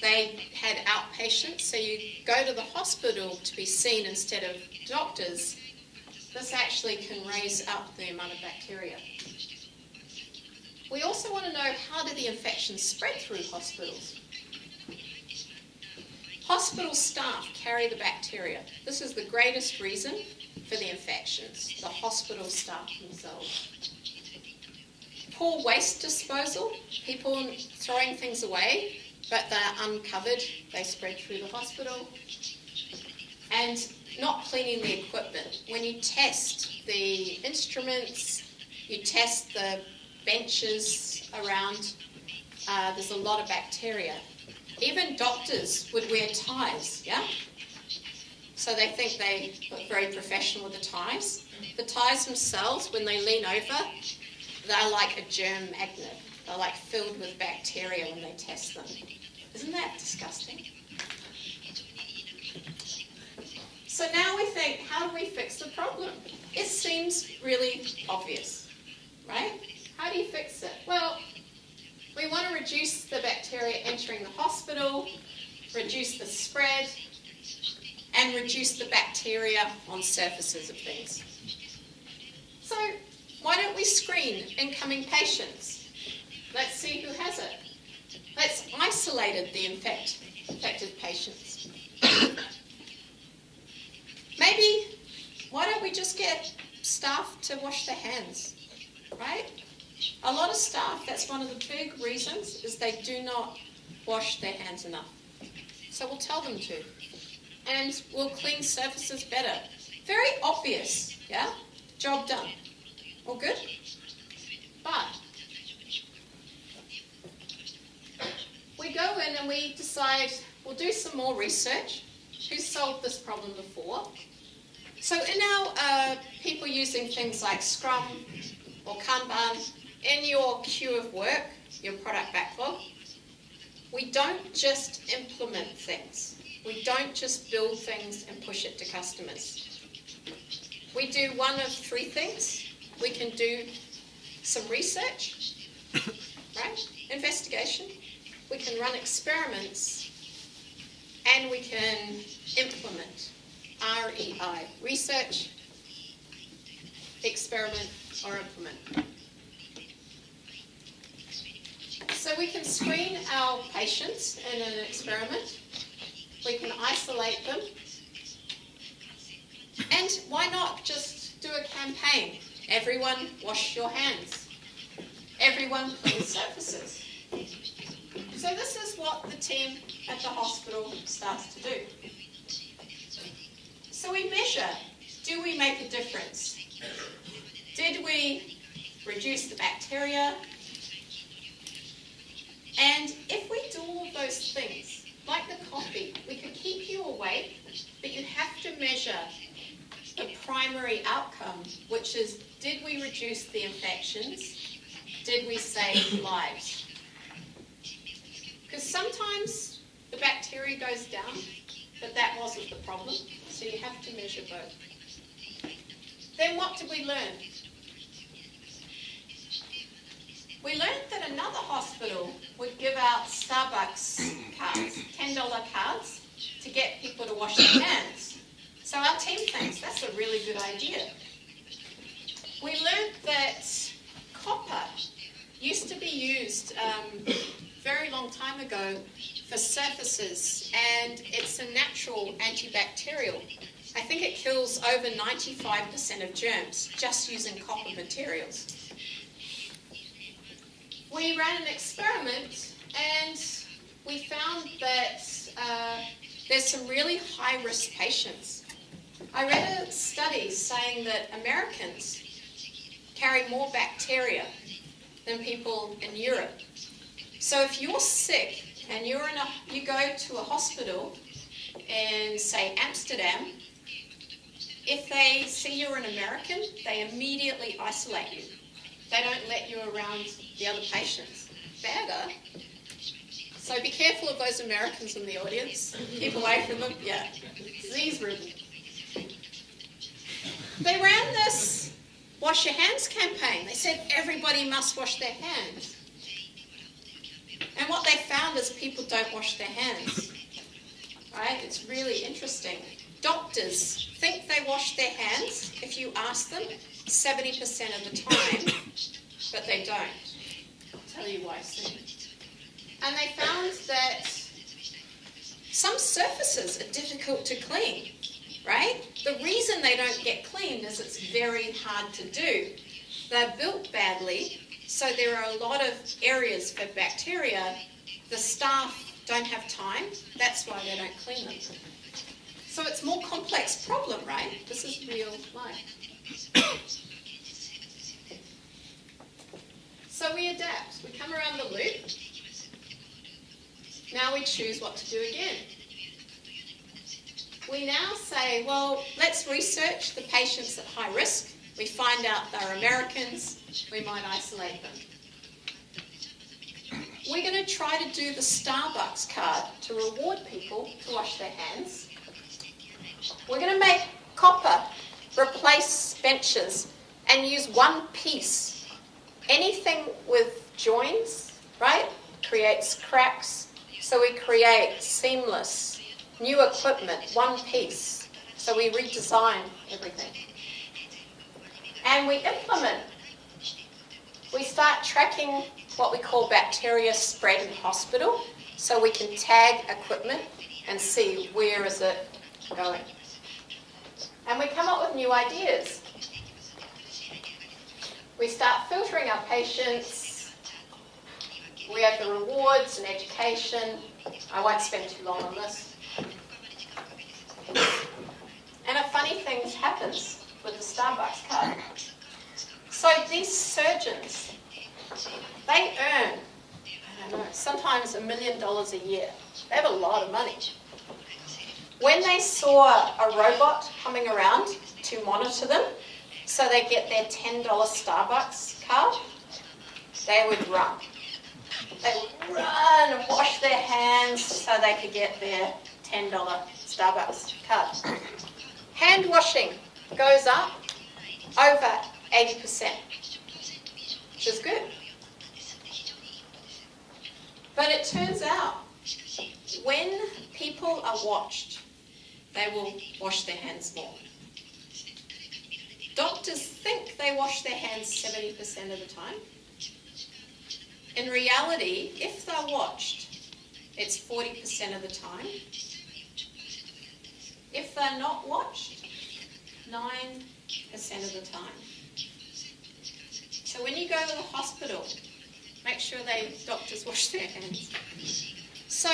they had outpatients, so you go to the hospital to be seen instead of doctors. This actually can raise up the amount of bacteria. We also want to know, how do the infections spread through hospitals? Hospital staff carry the bacteria. This is the greatest reason for the infections, the hospital staff themselves. Poor waste disposal, people throwing things away, but they're uncovered, they spread through the hospital. And not cleaning the equipment. When you test the instruments You test the benches around. There's a lot of bacteria. Even doctors would wear ties, yeah? So they think they look very professional with the ties. The ties themselves, when they lean over, they're like a germ magnet. They're like filled with bacteria when they test them. Isn't that disgusting? So now we think, how do we fix the problem? It seems really obvious, right? How do you fix it? Well, we want to reduce the bacteria entering the hospital, reduce the spread, and reduce the bacteria on surfaces of things. So why don't we screen incoming patients? Let's see who has it. Let's isolate the infected patients. Maybe, why don't we just get staff to wash their hands, right? A lot of staff, that's one of the big reasons, is they do not wash their hands enough. So we'll tell them to. And we'll clean surfaces better. Very obvious, yeah? Job done. All good? But we go in and we decide we'll do some more research. Who's solved this problem before? So in our people using things like Scrum or Kanban, in your queue of work, your product backlog, we don't just implement things. We don't just build things and push it to customers. We do one of three things. We can do some research, right? Investigation. We can run experiments, and we can implement. REI, research, experiment, or implement. So we can screen our patients in an experiment. We can isolate them. And why not just do a campaign? Everyone wash your hands. Everyone clean surfaces. So this is what the team at the hospital starts to do. So we measure, do we make a difference? Did we reduce the bacteria? And if we do all of those things, like the coffee, we could keep you awake, but you have to measure the primary outcome, which is, did we reduce the infections? Did we save lives? Because sometimes the bacteria goes down, but that wasn't the problem. So you have to measure both. Then what did we learn? We learned that another hospital would give out Starbucks cards, $10 cards, to get people to wash their hands. So our team thinks that's a really good idea. We learned that copper used to be used very long time ago for surfaces, and it's a natural antibacterial. I think it kills over 95% of germs just using copper materials. We ran an experiment and we found that there's some really high-risk patients. I read a study saying that Americans carry more bacteria than people in Europe. So if you're sick and you go to a hospital in, say, Amsterdam, if they see you're an American, they immediately isolate you. They don't let you around the other patients. Better. So be careful of those Americans in the audience. Keep away from them. Yeah. Disease-ridden. They ran this wash your hands campaign. They said everybody must wash their hands. And what they found is people don't wash their hands. Right? It's really interesting. Doctors think they wash their hands if you ask them 70% of the time, but they don't. I'll tell you why soon. And they found that some surfaces are difficult to clean, right? The reason they don't get cleaned is it's very hard to do. They're built badly, so there are a lot of areas for bacteria. The staff don't have time, that's why they don't clean them. So it's a more complex problem, right? This is real life. So we adapt. We come around the loop. Now we choose what to do again. We now say, well, let's research the patients at high risk. We find out they're Americans. We might isolate them. We're going to try to do the Starbucks card to reward people to wash their hands. We're going to make copper replace benches and use one piece. Anything with joins, right, creates cracks. So we create seamless, new equipment, one piece. So we redesign everything. And we implement. We start tracking what we call bacteria spread in hospital, so we can tag equipment and see where is it going. And we come up with new ideas. We start filtering our patients. We have the rewards and education. I won't spend too long on this. And a funny thing happens with the Starbucks card. So these surgeons, they earn, I don't know, sometimes $1 million a year. They have a lot of money. When they saw a robot coming around to monitor them, so they get their $10 Starbucks card, they would run. They would run and wash their hands so they could get their $10 Starbucks card. Hand washing goes up over 80%, which is good. But it turns out, when people are watched, they will wash their hands more. Doctors think they wash their hands 70% of the time. In reality, if they're watched, it's 40% of the time. If they're not watched, 9% of the time. So when you go to the hospital, make sure doctors wash their hands. So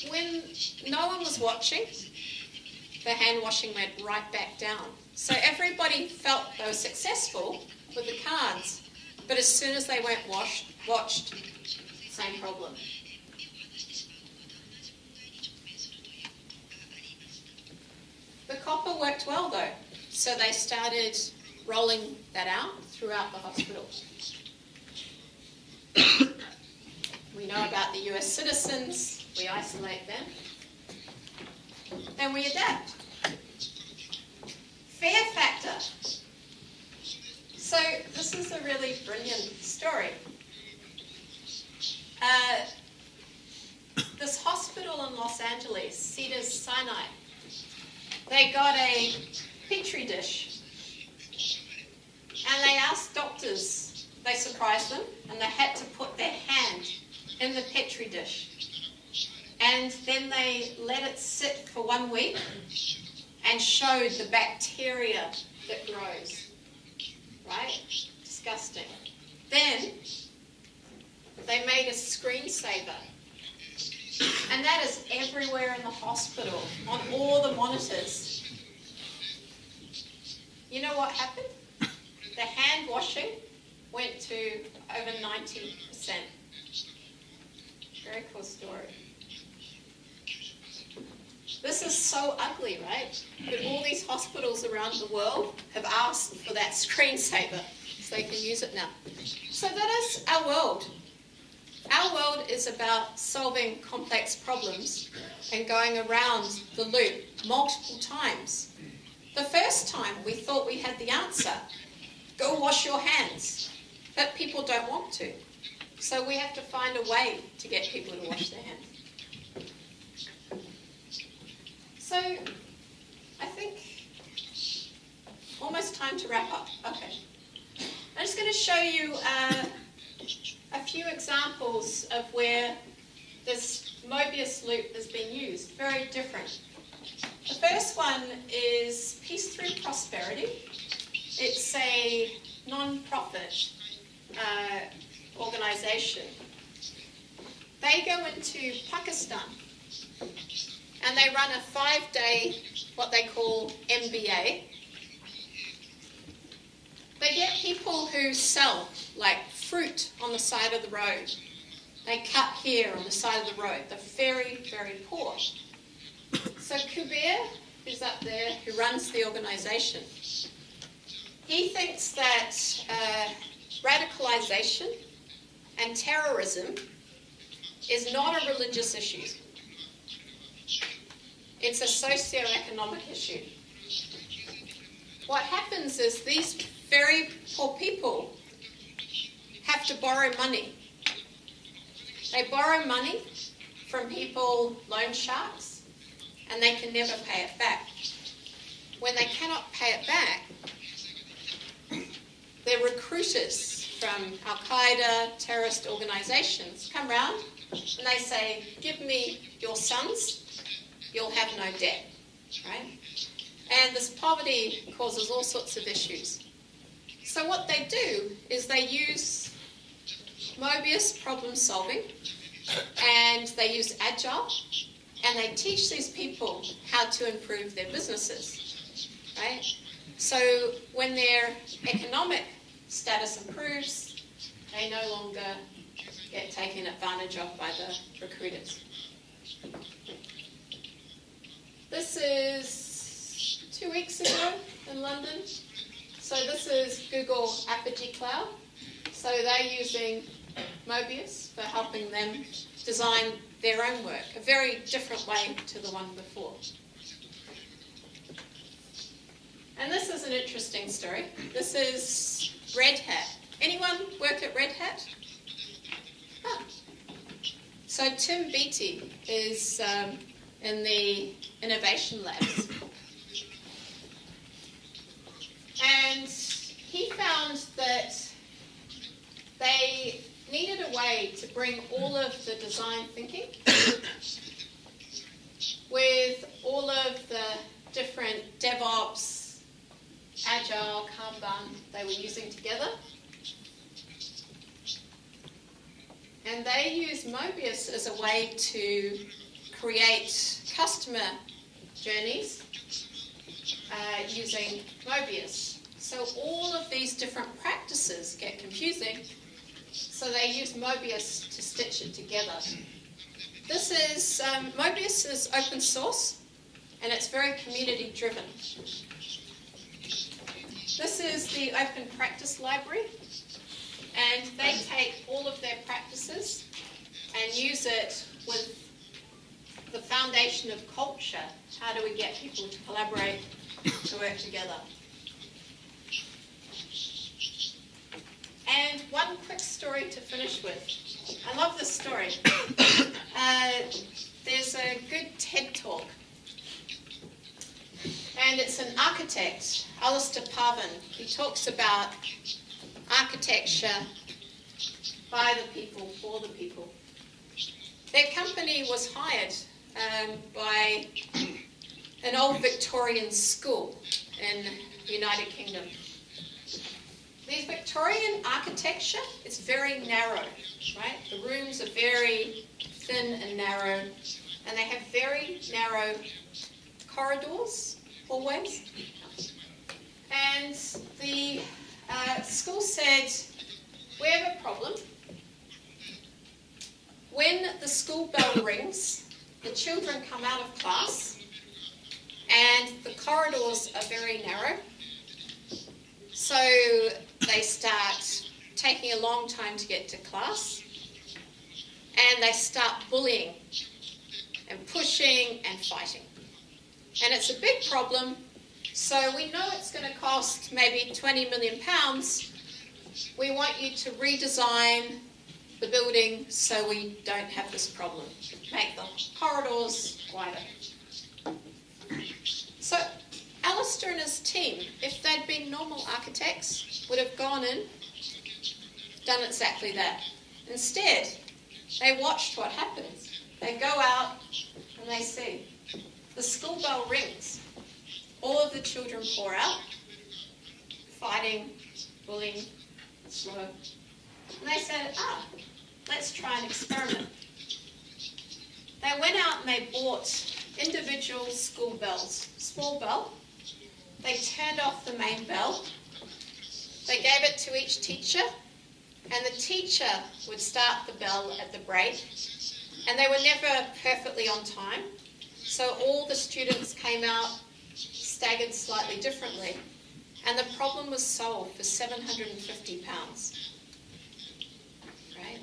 when no one was watching, the hand washing went right back down. So everybody felt they were successful with the cards, but as soon as they weren't watched, same problem. The copper worked well though, so they started rolling that out throughout the hospital. We know about the US citizens, we isolate them, and we adapt. Fear factor. So this is a really brilliant story. This hospital in Los Angeles, Cedars-Sinai, they got a petri dish and they asked doctors, they surprised them, and they had to put their hand in the petri dish. And then they let it sit for 1 week and showed the bacteria that grows. Right? Disgusting. Then they made a screensaver. And that is everywhere in the hospital, on all the monitors. You know what happened? The hand washing went to over 90%. Very cool story. This is so ugly, right? But all these hospitals around the world have asked for that screensaver so they can use it now. So that is our world. Our world is about solving complex problems and going around the loop multiple times. The first time we thought we had the answer. Go wash your hands. But people don't want to. So we have to find a way to get people to wash their hands. So I think almost time to wrap up. Okay. I'm just going to show you a few examples of where this Mobius loop has been used. Very different. The first one is Peace Through Prosperity. It's a non-profit organization. They go into Pakistan and they run a 5-day, what they call MBA. They get people who sell like fruit fruit on the side of the road. They cut hair on the side of the road. They're very, very poor. So Kubir, who's up there, who runs the organization, he thinks that radicalization and terrorism is not a religious issue. It's a socio-economic issue. What happens is these very poor people have to borrow money. They borrow money from people, loan sharks, and they can never pay it back. When they cannot pay it back, their recruiters from Al-Qaeda, terrorist organizations, come round and they say, give me your sons, you'll have no debt, right? And this poverty causes all sorts of issues. So what they do is they use Mobius problem solving, and they use Agile, and they teach these people how to improve their businesses, right? So when their economic status improves, they no longer get taken advantage of by the recruiters. This is 2 weeks ago in London. So this is Google Apogee Cloud. So they're using Mobius for helping them design their own work, a very different way to the one before. And this is an interesting story. This is Red Hat. Anyone work at Red Hat? Ah. So Tim Beattie is in the innovation labs. And he found that they needed a way to bring all of the design thinking with all of the different DevOps, Agile, Kanban they were using together. And they used Mobius as a way to create customer journeys using Mobius. So all of these different practices get confusing, so they use Mobius to stitch it together. This is, Mobius is open source, and it's very community driven. This is the Open Practice Library, and they take all of their practices and use it with the foundation of culture. How do we get people to collaborate, to work together? And one quick story to finish with. I love this story. There's a good TED talk. And it's an architect, Alistair Parvin. He talks about architecture by the people, for the people. Their company was hired by an old Victorian school in the United Kingdom. These Victorian architecture is very narrow, right? The rooms are very thin and narrow, and they have very narrow corridors, hallways. And the school said, we have a problem. When the school bell rings, the children come out of class, and the corridors are very narrow. So they start taking a long time to get to class, and they start bullying and pushing and fighting. And it's a big problem, so we know it's going to cost maybe £20 million. We want you to redesign the building so we don't have this problem. Make the corridors wider. So Alistair and his team, if they'd been normal architects, would have gone in, done exactly that. Instead, they watched what happens. They go out and they see the school bell rings. All of the children pour out, fighting, bullying, slow. And they said, let's try an experiment. They went out and they bought individual school bells, small bell. They turned off the main bell. They gave it to each teacher, and the teacher would start the bell at the break, and they were never perfectly on time, so all the students came out staggered slightly differently, and the problem was solved for £750. Right?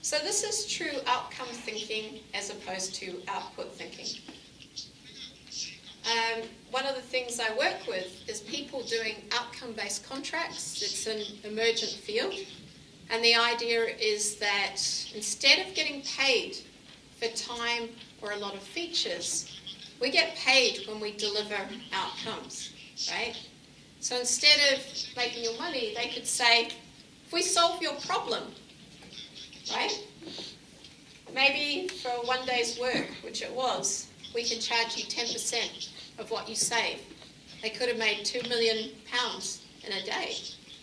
So this is true outcome thinking as opposed to output thinking. One of the things I work with is people doing outcome-based contracts. It's an emergent field. And the idea is that instead of getting paid for time or a lot of features, we get paid when we deliver outcomes, right? So instead of making your money, they could say, if we solve your problem, right? Maybe for one day's work, which it was, we can charge you 10% of what you save. They could have made £2 million in a day.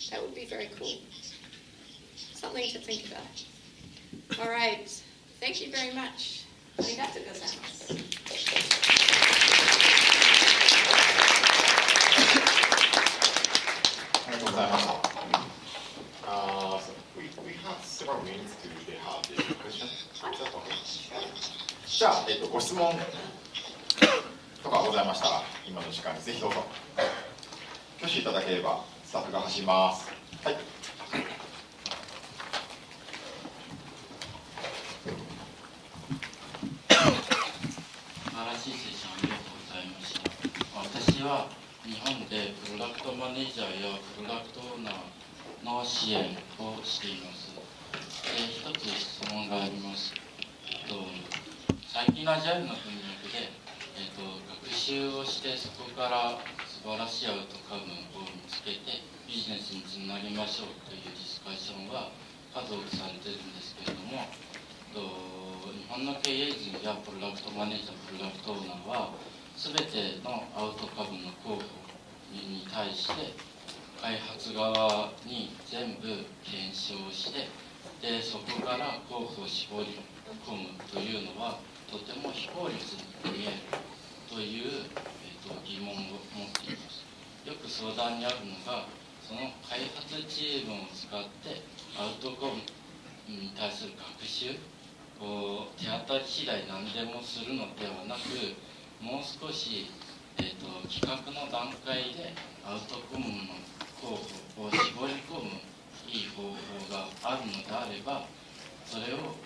That would be very cool. Something to think about. All right. Thank you very much. ありがとうございます。ありがとうございました。We have several minutes to have the question. Is that okay? じゃあ、ご質問とかございましたら、今の時間にぜひどうぞ。挙手いただければスタッフが走ります。はい。素晴らしいセッションありがとうございました。私は日本でプロダクトマネージャーやプロダクトオーナーの支援をしています。で、一つ質問があります。最近のアジャイルの文脈で、学習をしてそこから素晴らしいアウトカムを見つけてビジネスにつなげましょうというディスカッションは数多くされているんですけれども、日本の経営陣やプロダクトマネージャー、プロダクトオーナーは全てのアウトカムの候補に対して開発側に全部検証してでそこから候補を絞り込むというのはとても非効率に見えるという、疑問を持っています。よく相談にあるのがその開発チームを使ってアウトカムに対する学習を手当たり次第何でもするのではなくもう少し、企画の段階でアウトカムの候補を絞り込むいい方法があるのであればそれを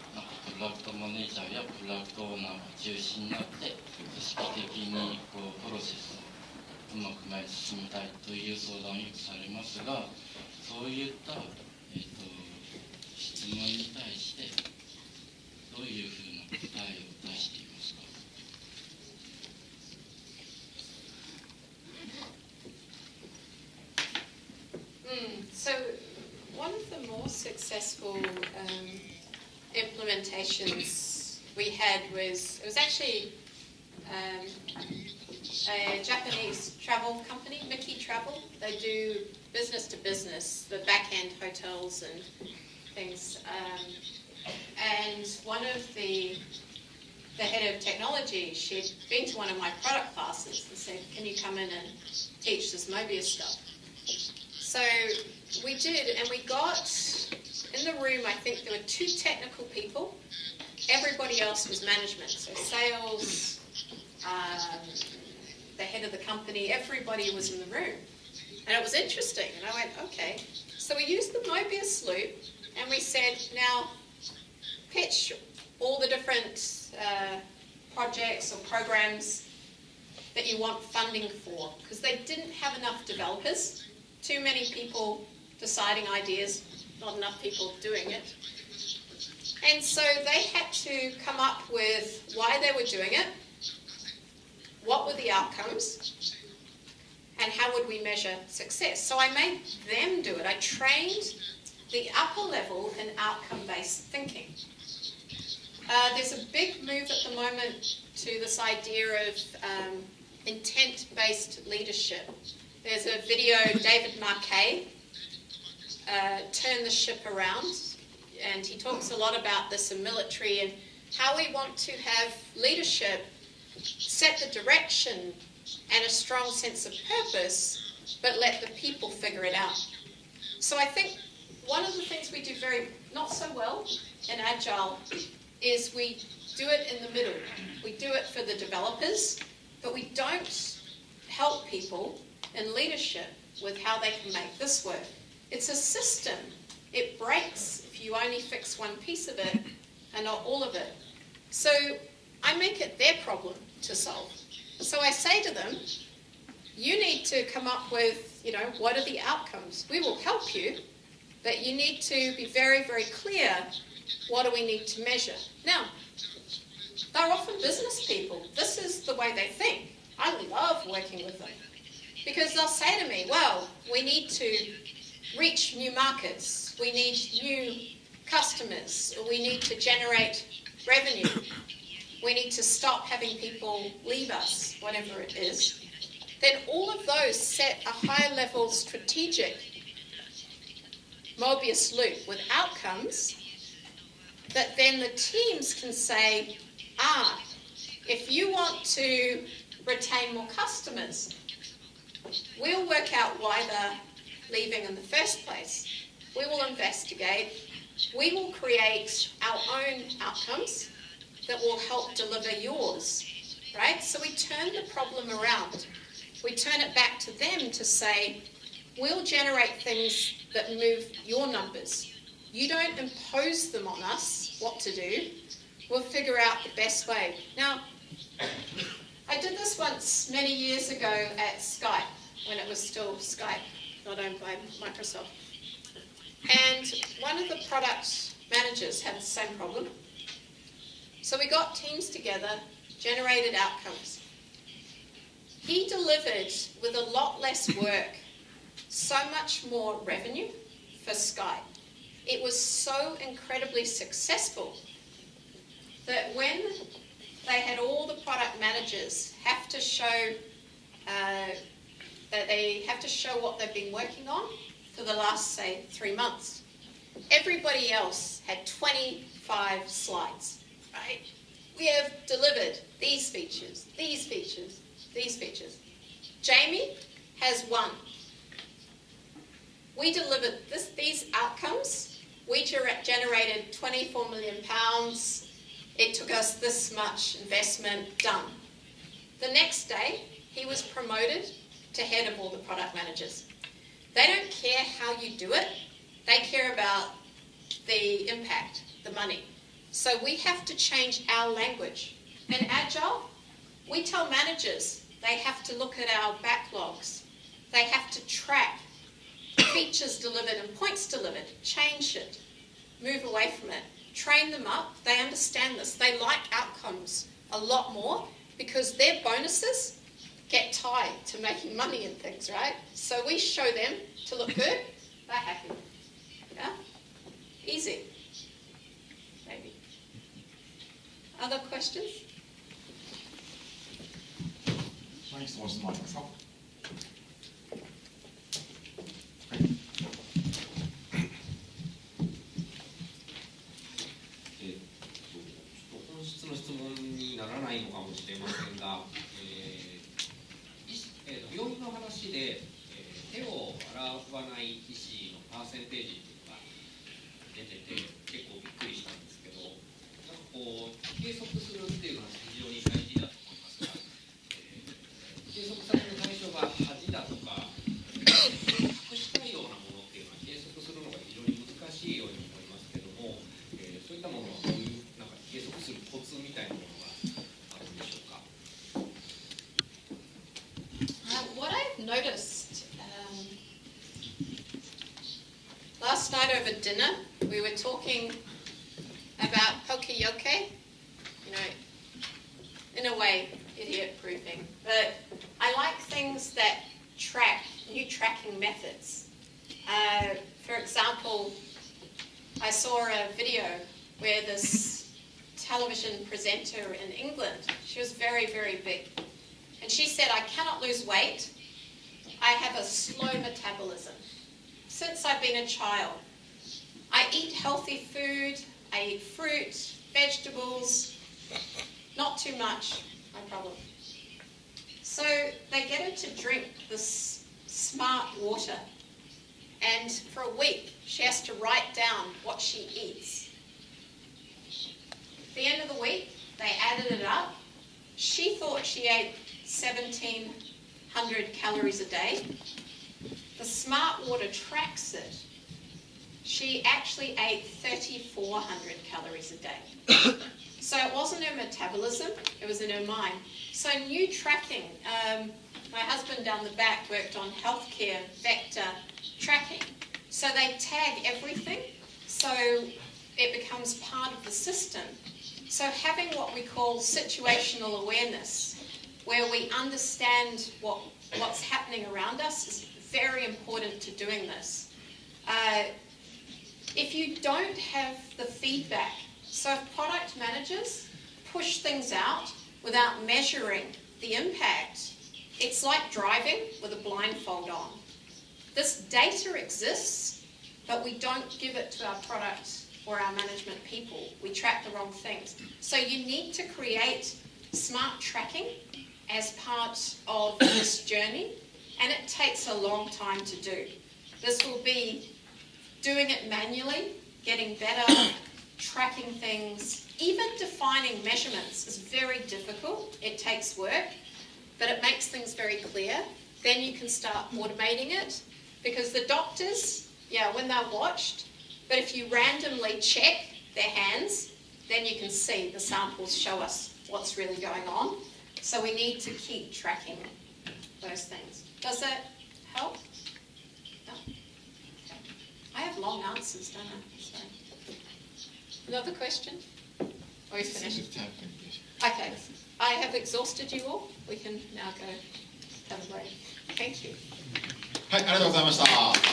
プロダクトマネージャーやプロダクトオーナーが中心になって組織的にプロセスをうまく前に進みたいという相談をよくされますがそういった、質問に対してどういうふうな答えを出していますかSo one of the more successful implementations we had was, it was actually a Japanese travel company, Mickey Travel. They do business to business, the back-end hotels and things. And one of the head of technology, she'd been to one of my product classes and said, can you come in and teach this Mobius stuff? So we did, and we got, in the room I think there were 2 technical people, everybody else was management, so sales, the head of the company, everybody was in the room. And it was interesting, and I went, okay. So we used the Mobius loop, and we said, now pitch all the different projects or programs that you want funding for, because they didn't have enough developers, too many people deciding ideas, not enough people doing it. And so they had to come up with why they were doing it, what were the outcomes, and how would we measure success. So I made them do it. I trained the upper level in outcome-based thinking. There's a big move at the moment to this idea of intent-based leadership. There's a video, David Marquet, Turn the Ship Around, and he talks a lot about this in military and how we want to have leadership set the direction and a strong sense of purpose, but let the people figure it out. So I think one of the things we do not so well in Agile is we do it in the middle. We do it for the developers, but we don't help people in leadership with how they can make this work. It's a system. It breaks if you only fix one piece of it and not all of it. So I make it their problem to solve. So I say to them, you need to come up with, what are the outcomes? We will help you, but you need to be very, very clear, what do we need to measure? Now, they're often business people. This is the way they think. I love working with them because they'll say to me, well, we need to reach new markets. We need new customers. We need to generate revenue. We need to stop having people leave us, whatever it is. Then all of those set a high-level strategic Mobius loop with outcomes that then the teams can say, if you want to retain more customers, we'll work out why they're leaving in the first place. We will investigate. We will create our own outcomes that will help deliver yours, right? So we turn the problem around. We turn it back to them to say, we'll generate things that move your numbers. You don't impose them on us, what to do. We'll figure out the best way. Now, I did this once many years ago at Skype, when it was still Skype, not owned by Microsoft. And one of the product managers had the same problem. So we got teams together, generated outcomes. He delivered, with a lot less work, so much more revenue for Skype. It was so incredibly successful that when they had all the product managers have to show what they've been working on for the last, say, 3 months. Everybody else had 25 slides, right? We have delivered these features, these features, these features. Jamie has 1. We delivered these outcomes. We generated £24 million. It took us this much investment, done. The next day, he was promoted to head of all the product managers. They don't care how you do it. They care about the impact, the money. So we have to change our language. In Agile, we tell managers they have to look at our backlogs. They have to track features delivered and points delivered, change it, move away from it, train them up. They understand this. They like outcomes a lot more because their bonuses get tied to making money and things, right? So we show them to look good, they're happy. Yeah? Easy. Maybe. Other questions? 何質問ありますか？本質の質問にならないのかもしれませんが、病院の話で、手を洗わない医師のパーセンテージというのが出てて結構びっくりしたんですけど、なんかこう計測するっていうのは非常に大事だと思いますが、計測される対象が恥だとか隠したいようなものっていうのは計測するのが非常に難しいように思いますけども、そういったものはどういうなんか計測するコツみたいなものがあるんでしょうか。What I've noticed, last night over dinner, we were talking about poka-yoke, in a way, idiot-proofing. But I like things that track, new tracking methods. For example, I saw a video where this television presenter in England, she was very, very big. And she said, I cannot lose weight. I have a slow metabolism. Since I've been a child, I eat healthy food, I eat fruit, vegetables, not too much, no problem. So they get her to drink this smart water. And for a week, She has to write down what she eats. At the end of the week, they added it up. She thought she ate 1,700 calories a day. The Smart Water tracks it. She actually ate 3,400 calories a day. So it wasn't her metabolism, it was in her mind. So new tracking, my husband down the back worked on healthcare vector tracking. So they tag everything, so it becomes part of the system. So having what we call situational awareness, where we understand what's happening around us, is very important to doing this. If you don't have the feedback, so if product managers push things out without measuring the impact, it's like driving with a blindfold on. This data exists, but we don't give it to our product or our management people. We track the wrong things. So you need to create smart tracking as part of this journey, and it takes a long time to do. This will be doing it manually, getting better, tracking things. Even defining measurements is very difficult. It takes work, but it makes things very clear. Then you can start automating it, because the doctors, when they're watched, but if you randomly check their hands, then you can see the samples show us what's really going on. So we need to keep tracking those things. Does that help? No? Okay. I have long answers, don't I? Sorry. Another question? Or you finished? Okay. I have exhausted you all. We can now go have a break. Thank you. はい、ありがとうございました。